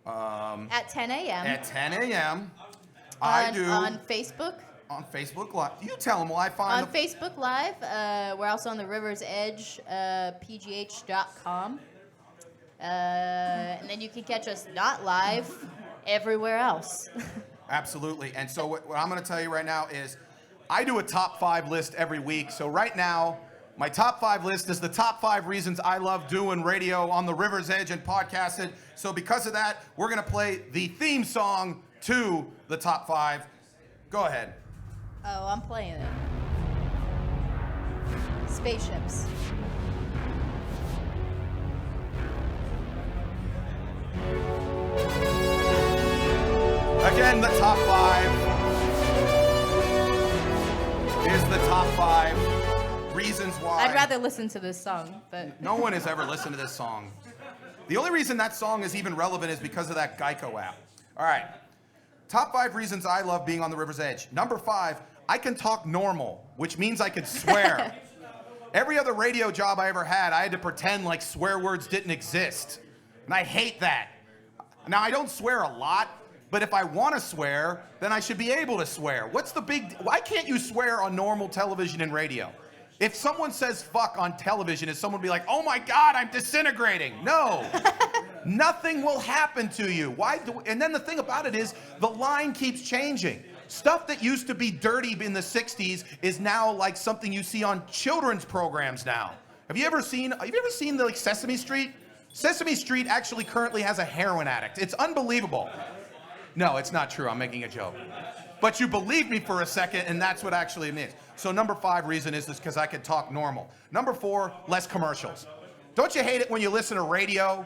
At 10 a.m. At 10 a.m. I do on Facebook. on Facebook Live. You tell them while I find On Facebook Live, we're also on the River's Edge, pgh.com. And then you can catch us not live everywhere else. Absolutely. And so what I'm going to tell you right now is I do a top 5 list every week. So right now, my top 5 list is the top 5 reasons I love doing radio on the River's Edge and podcasting. So because of that, we're going to play the theme song to the top 5. Go ahead. Oh, I'm playing it. Spaceships. Again, the top 5 is the top 5 reasons why. I'd rather listen to this song, but No one has ever listened to this song. The only reason that song is even relevant is because of that Geico app. All right. Top 5 reasons I love being on the River's Edge. Number 5, I can talk normal, which means I can swear. Every other radio job I ever had, I had to pretend like swear words didn't exist. And I hate that. Now, I don't swear a lot, but if I want to swear, then I should be able to swear. Why can't you swear on normal television and radio? If someone says fuck on television, is someone be like, oh my God, I'm disintegrating? No. Nothing will happen to you. And then the thing about it is, the line keeps changing. Stuff that used to be dirty in the 60s is now like something you see on children's programs now. Have you ever seen the like Sesame Street? Sesame Street actually currently has a heroin addict. It's unbelievable. No, it's not true. I'm making a joke. But you believed me for a second, and that's what actually it means. So number 5 reason is this because I can talk normal. Number 4, less commercials. Don't you hate it when you listen to radio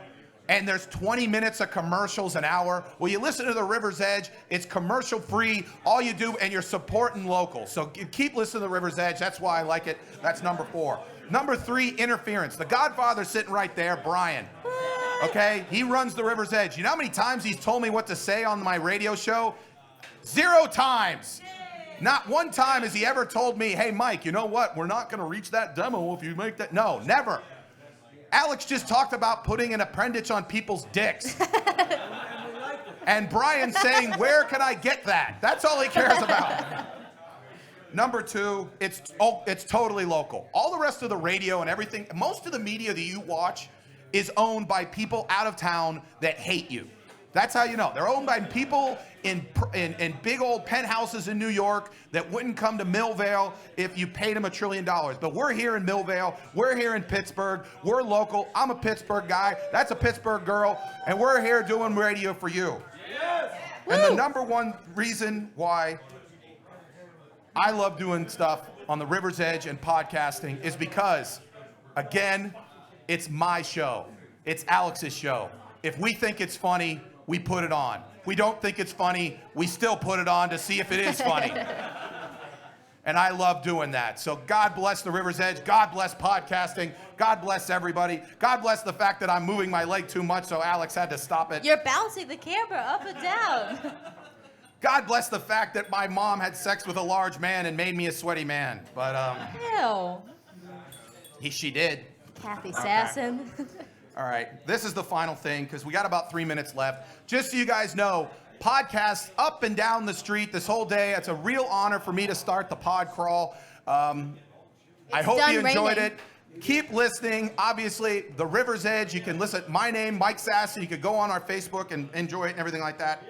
and there's 20 minutes of commercials an hour. Well, you listen to the River's Edge, it's commercial free, all you do, and you're supporting local. So keep listening to the River's Edge, that's why I like it. That's number 4. Number 3, interference. The Godfather's sitting right there, Brian. Okay, he runs the River's Edge. You know how many times he's told me what to say on my radio show? 0 times. Not one time has he ever told me, hey, Mike, you know what? We're not going to reach that demo if you make that. No, never. Alex just talked about putting an appendage on people's dicks. And Brian saying, where can I get that? That's all he cares about. Number 2, it's totally local. All the rest of the radio and everything, most of the media that you watch is owned by people out of town that hate you. That's how you know. They're owned by people in big old penthouses in New York that wouldn't come to Millvale if you paid them $1 trillion. But we're here in Millvale. We're here in Pittsburgh. We're local. I'm a Pittsburgh guy. That's a Pittsburgh girl. And we're here doing radio for you. Yes. And the number 1 reason why I love doing stuff on the River's Edge and podcasting is because, again, it's my show. It's Alex's show. If we think it's funny, we put it on. We don't think it's funny, we still put it on to see if it is funny. And I love doing that. So God bless the River's Edge. God bless podcasting. God bless everybody. God bless the fact that I'm moving my leg too much, so Alex had to stop it. You're bouncing the camera up and down. God bless the fact that my mom had sex with a large man and made me a sweaty man. But Ew. she did. Kathy Sasson. All right, this is the final thing because we got about 3 minutes left. Just so you guys know, podcasts up and down the street this whole day. It's a real honor for me to start the pod crawl. I hope you enjoyed it. Keep listening. Obviously, the River's Edge. You can listen. My name, Mike Sasson. You could go on our Facebook and enjoy it and everything like that.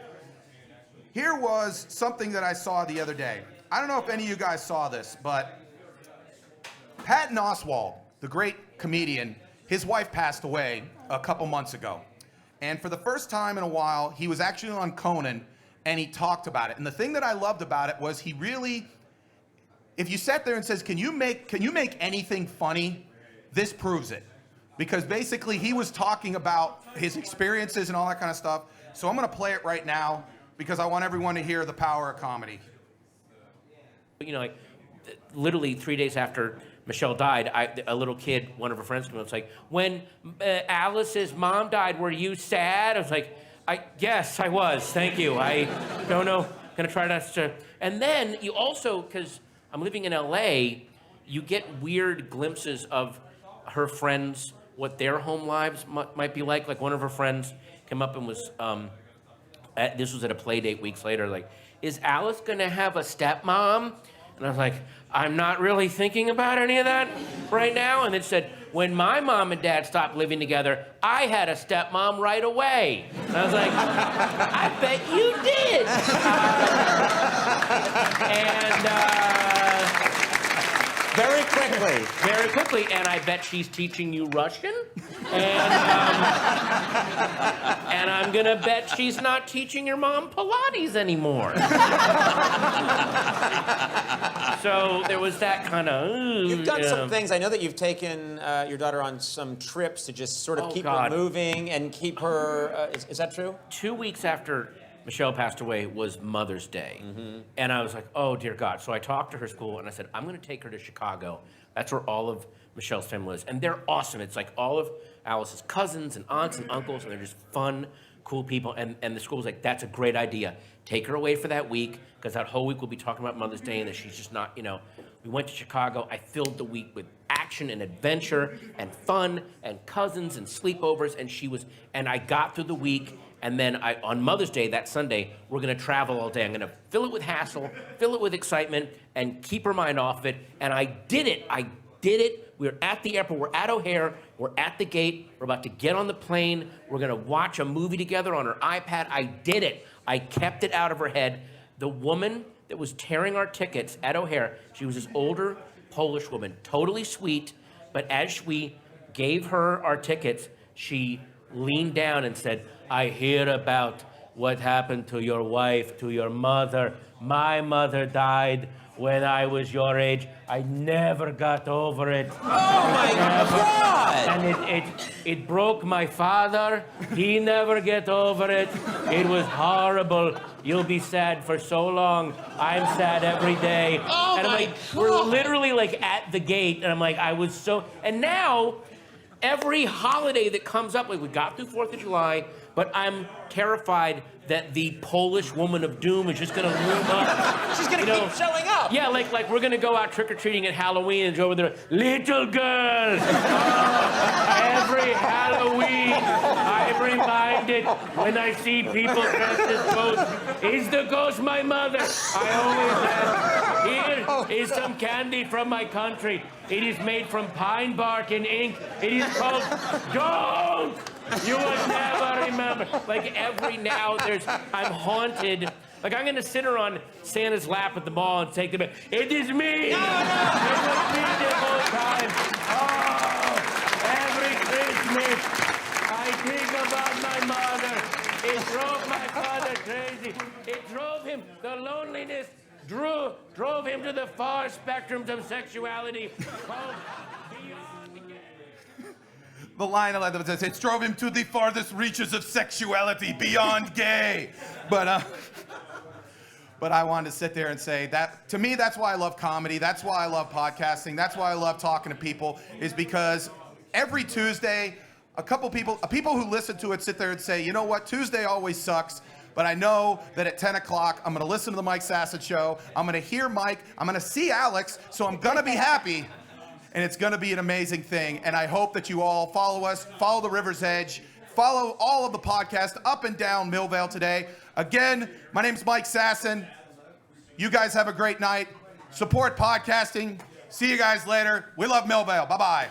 Here was something that I saw the other day. I don't know if any of you guys saw this, but Patton Oswalt, the great comedian, his wife passed away a couple months ago. And for the first time in a while, he was actually on Conan and he talked about it. And the thing that I loved about it was he really, if you sat there and says, can you make anything funny? This proves it. Because basically he was talking about his experiences and all that kind of stuff. So I'm gonna play it right now because I want everyone to hear the power of comedy. You know, like literally 3 days after Michelle died, a little kid, one of her friends came up, was like, when Alice's mom died, were you sad? I was like, yes, I was, thank you. I don't know, gonna try to, and then you also, because I'm living in LA, you get weird glimpses of her friends, what their home lives might be like. Like one of her friends came up and was, this was at a play date weeks later, like, is Alice gonna have a stepmom? And I was like, I'm not really thinking about any of that right now. And it said, when my mom and dad stopped living together, I had a stepmom right away. And I was like, I bet you did. Very quickly, and I bet she's teaching you Russian. And I'm gonna bet she's not teaching your mom Pilates anymore. So there was that kind of. You've done some things. I know that you've taken your daughter on some trips to just sort of keep her moving and keep her. Is that true? 2 weeks after Michelle passed away was Mother's Day. Mm-hmm. And I was like, oh, dear God. So I talked to her school, and I said, I'm going to take her to Chicago. That's where all of Michelle's family lives. And they're awesome. It's like all of Alice's cousins and aunts and uncles, and they're just fun, cool people. And the school was like, that's a great idea. Take her away for that week, because that whole week we'll be talking about Mother's Day, and that she's just not, you know. We went to Chicago. I filled the week with action and adventure and fun and cousins and sleepovers, and I got through the week. And then on Mother's Day, that Sunday, we're gonna travel all day. I'm gonna fill it with hassle, fill it with excitement, and keep her mind off of it. And I did it. We're at the airport, we're at O'Hare, we're at the gate, we're about to get on the plane, we're gonna watch a movie together on her iPad. I did it. I kept it out of her head. The woman that was tearing our tickets at O'Hare, she was this older Polish woman, totally sweet, but as we gave her our tickets, she leaned down and said, I hear about what happened to your wife, to your mother. My mother died when I was your age. I never got over it. Oh my God! And it broke my father. He never get over it. It was horrible. You'll be sad for so long. I'm sad every day. Oh and I'm my like, God. we're literally like at the gate, and I'm like, I was so. And now, every holiday that comes up, like we got through 4th of July, but I'm terrified that the Polish woman of doom is just gonna loom up. She's gonna keep showing up. Yeah, like we're gonna go out trick-or-treating at Halloween and over there, little girl. Every Halloween, I'm reminded when I see people dressed as ghosts, is the ghost my mother? I always ask, here is some candy from my country. It is made from pine bark and ink. It is called Don't! You would never remember. Like every now I'm haunted. Like I'm gonna sit her on Santa's lap at the mall and take them. It is me. No. It was me the whole time. Oh, every Christmas I think about my mother. It drove my father crazy. It drove him. The loneliness drove him to the far spectrums of sexuality. The line 11 says, it drove him to the farthest reaches of sexuality, beyond gay. But I wanted to sit there and say that, to me, that's why I love comedy. That's why I love podcasting. That's why I love talking to people, is because every Tuesday, people who listen to it sit there and say, you know what, Tuesday always sucks. But I know that at 10 o'clock, I'm going to listen to the Mike Sasson Show. I'm going to hear Mike. I'm going to see Alex. So I'm going to be happy. And it's going to be an amazing thing. And I hope that you all follow us, follow The River's Edge, follow all of the podcasts up and down Millvale today. Again, my name's Mike Sasson. You guys have a great night. Support podcasting. See you guys later. We love Millvale. Bye-bye.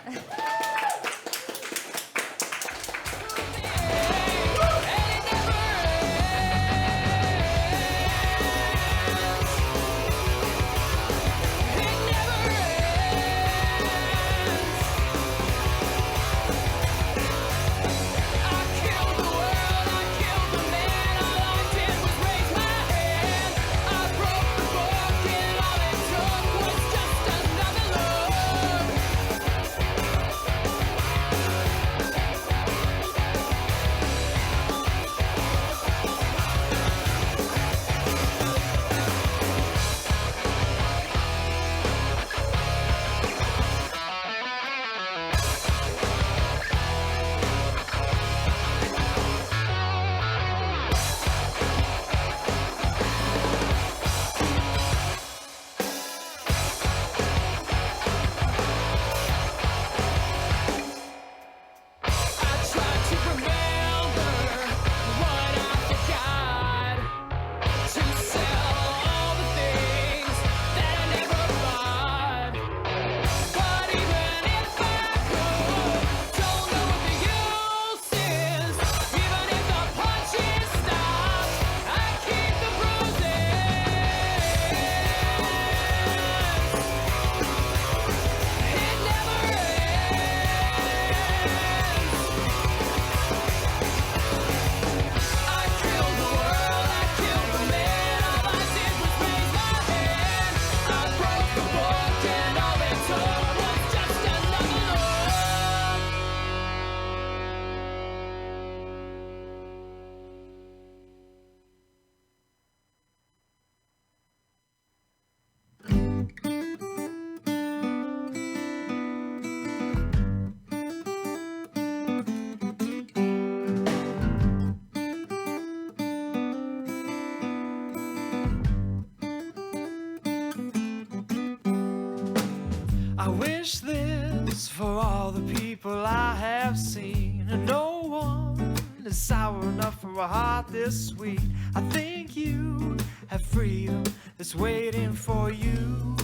I wish this for all the people I have seen, and no one is sour enough for a heart this sweet. I think you have freedom that's waiting for you.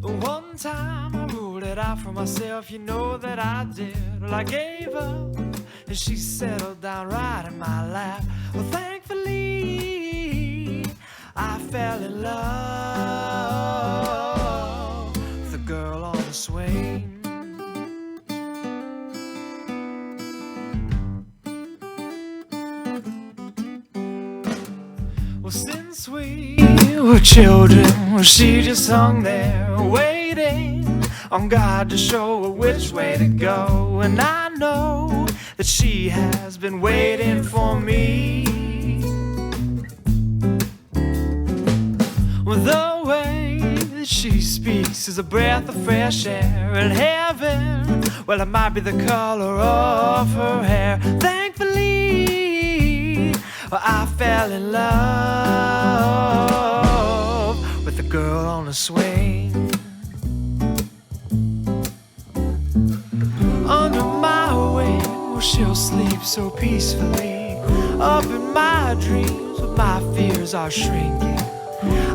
One time I ruled it out for myself, you know that I did. Well, I gave up and she settled down right in my lap. Well, thankfully I fell in love with the girl on the swing. Well, since sweet were children, well, she just hung there waiting on God to show her which way to go. And I know that she has been waiting for me. Well, the way that she speaks is a breath of fresh air in heaven. Well, it might be the color of her hair. Thankfully, I fell in love with the girl on the swing. Under my wing, well, she'll sleep so peacefully. Up in my dreams, well, my fears are shrinking.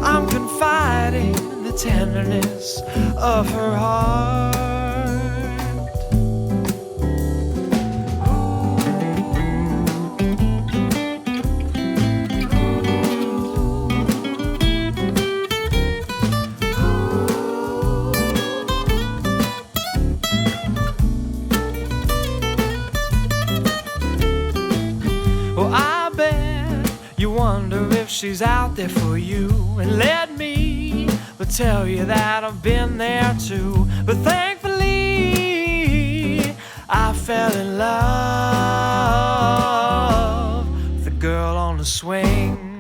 I'm confiding in the tenderness of her heart. She's out there for you, and let me tell you that I've been there too. But thankfully, I fell in love with the girl on the swing.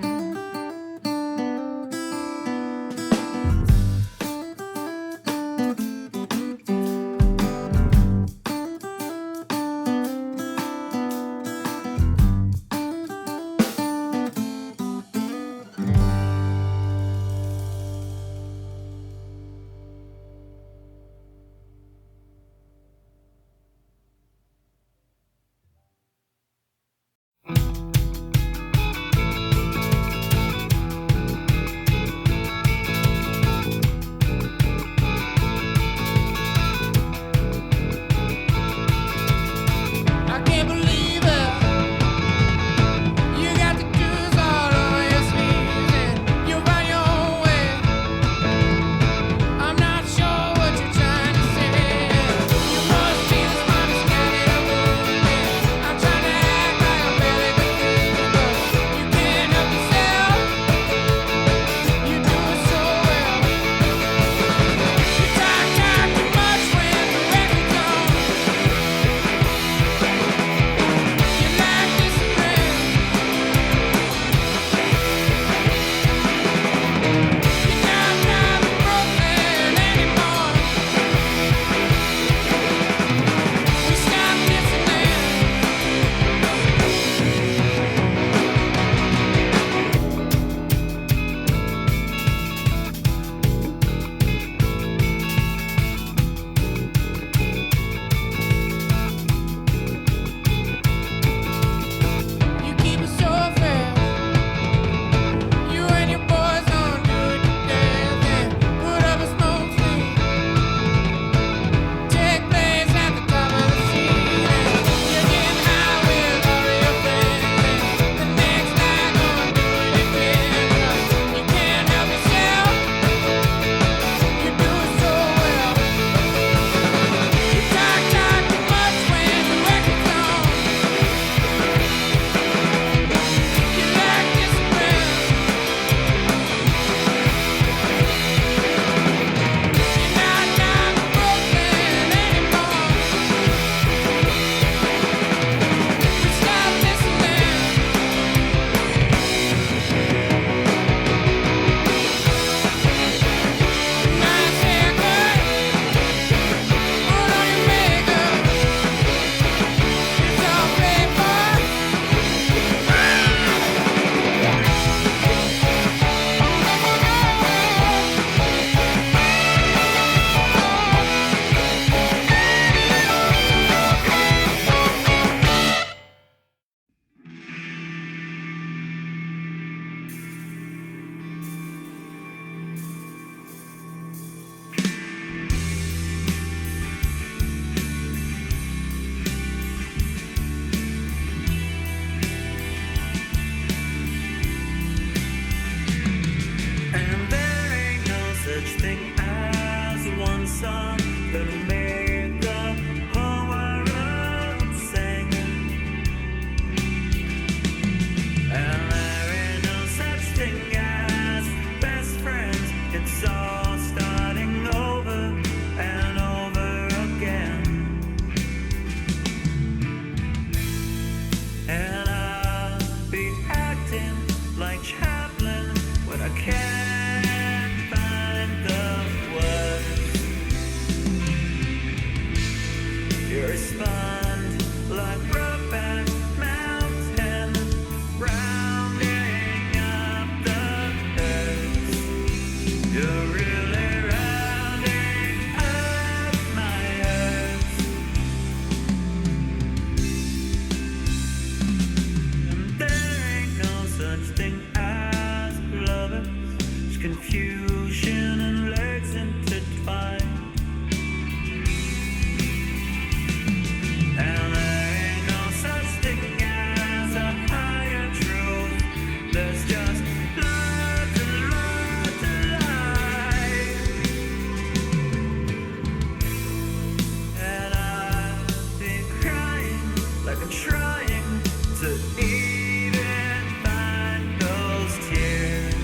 to even find those tears.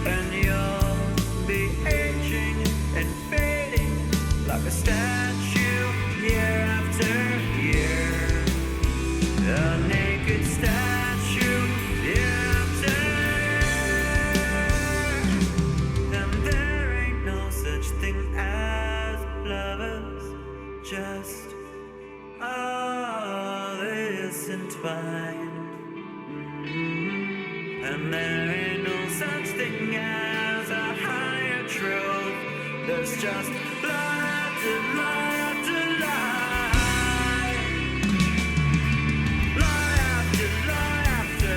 And you'll be aging and fading like a statue year after year. A naked statue year after year. And there ain't no such thing as lovers, just all is entwined. And there ain't no such thing as a higher truth. There's just lie after lie after lie. Lie after lie after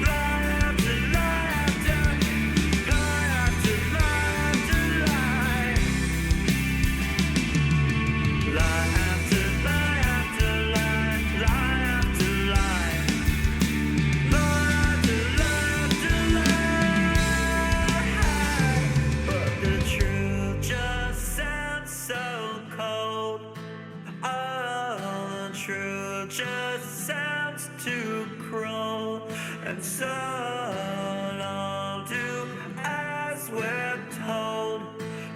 lie after lie after lie after lie after lie. Lie after lie after lie, lie after lie. Lie after lie after lie. But the truth just sounds so cold. Oh, the truth just sounds too cruel. And so long do as we're told.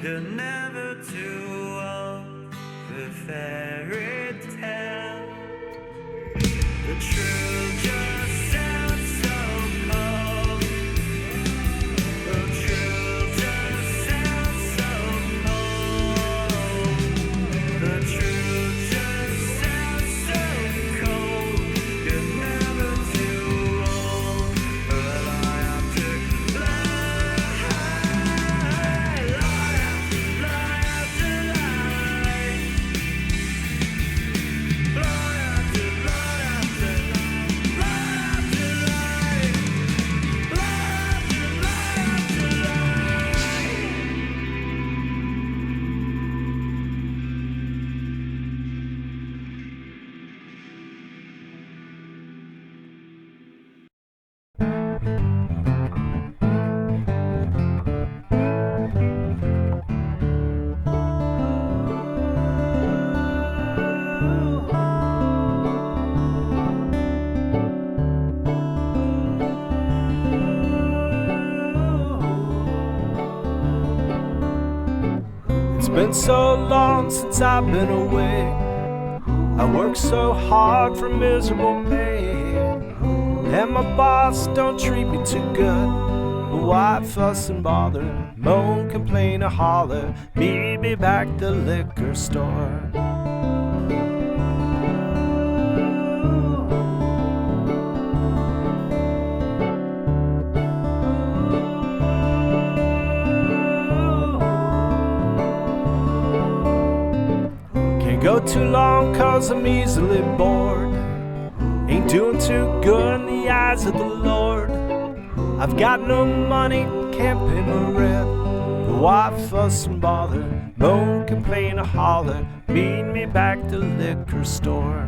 You're never too old for fairy tale. The truth just sounds so cold. The truth just sounds so cold. The truth just sounds so cold. You're never too old for lie after lie. Lie after lie after lie. Lie after lie after lie. Lie after lie. Lie after lie after lie. It's been so long since I've been away. I work so hard for miserable pay, and my boss don't treat me too good. But why fuss and bother, moan, complain, or holler? Meet me back at the liquor store. Can't go too long 'cause I'm easily bored. Ain't doing too good in the eyes of the Lord. I've got no money, can't pay my rent. But why fuss and bother, moan, complain, or holler? Meet me back at the liquor store.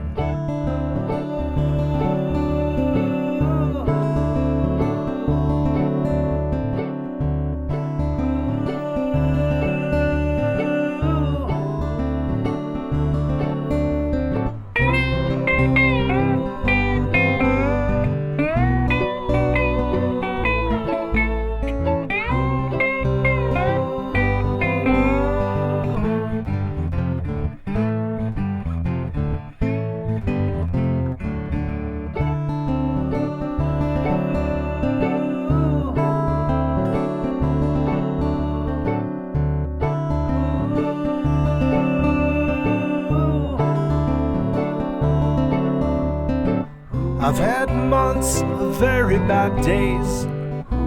I've had months of very bad days.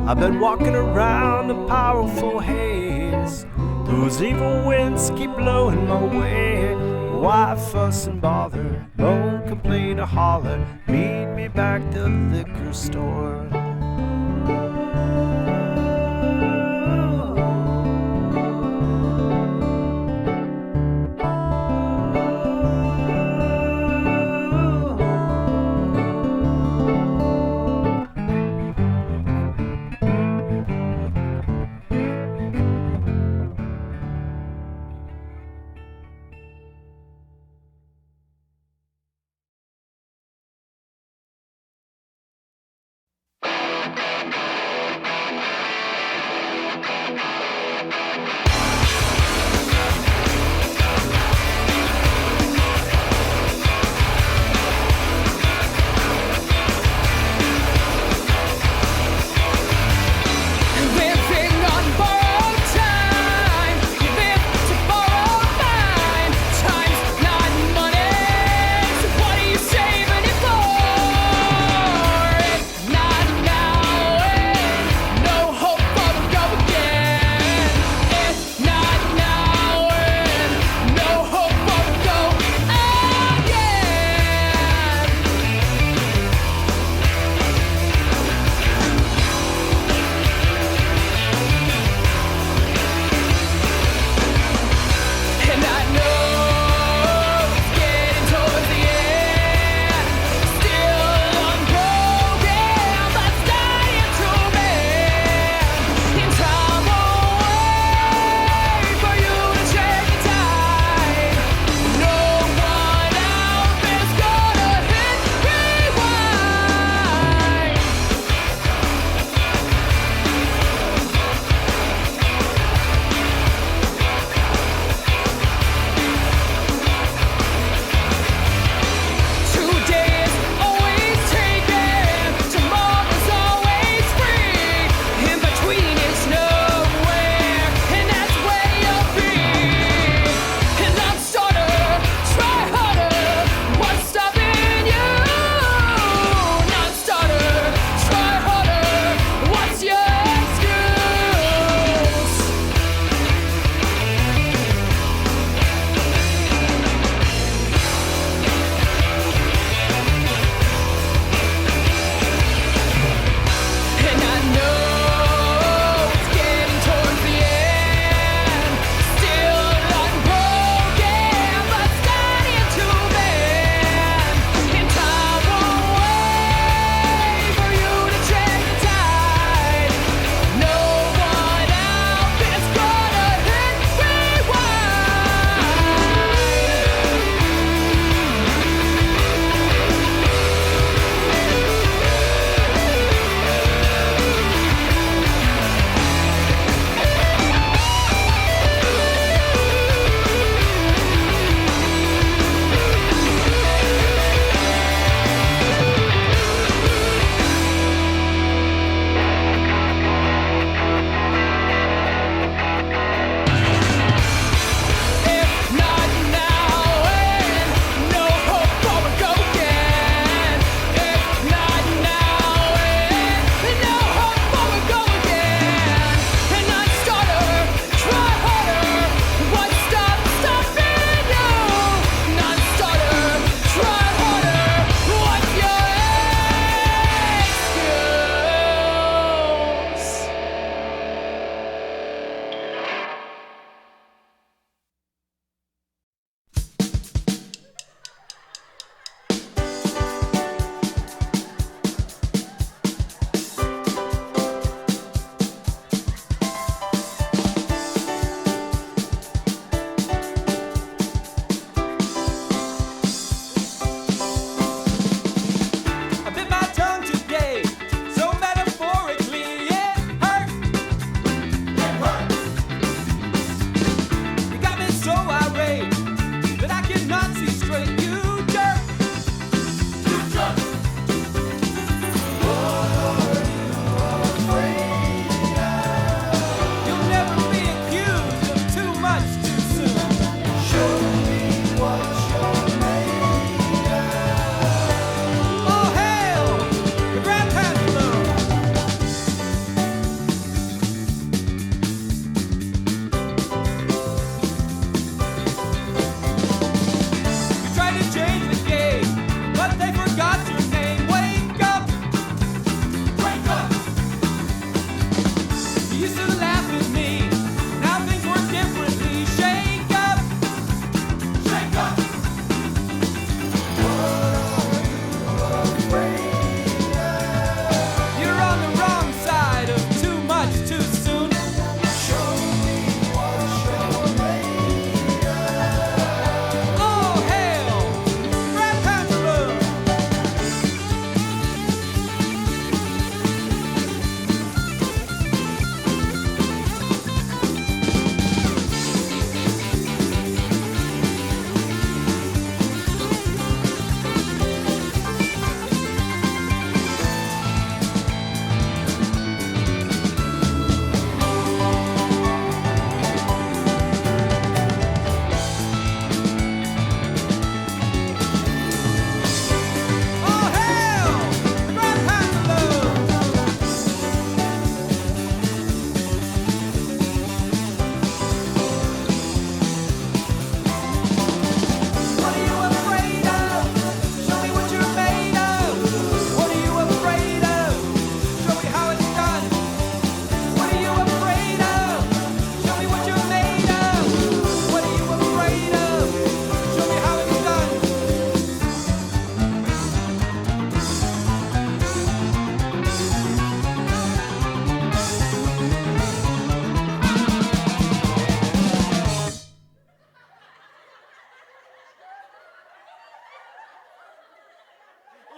I've been walking around a powerful haze. Those evil winds keep blowing my way. Why fuss and bother, moan, complain, or holler? Meet me back at the liquor store.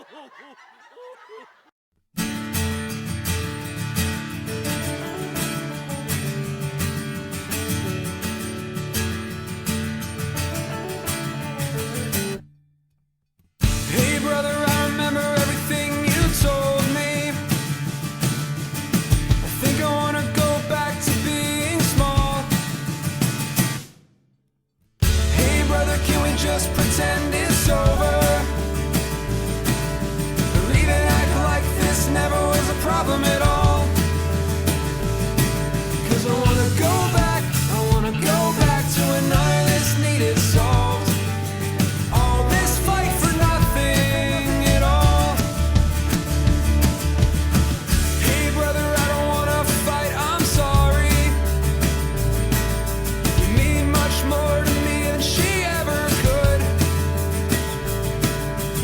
Hey brother, I remember everything you told me. I think I wanna go back to being small. Hey brother, can we just pretend it's over? Leave it, act like this never was a problem at all. 'Cause I wanna go back to when none of this needed solved. All this fight for nothing at all. Hey brother, I don't wanna fight, I'm sorry. You mean much more to me than she ever could.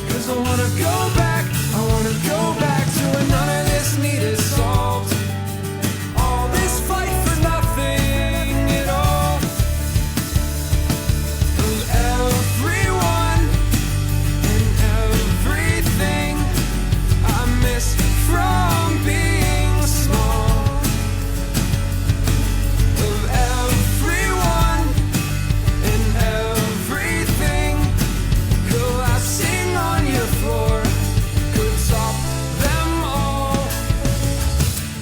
'Cause I wanna go back to when none of this needed solved. All this fight for nothing at all. Of everyone and everything I miss from being small. Of everyone and everything collapsing on your floor could top them all.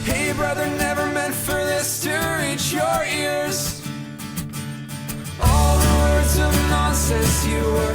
Hey brother, never meant for this to reach your ears. All the words of nonsense you were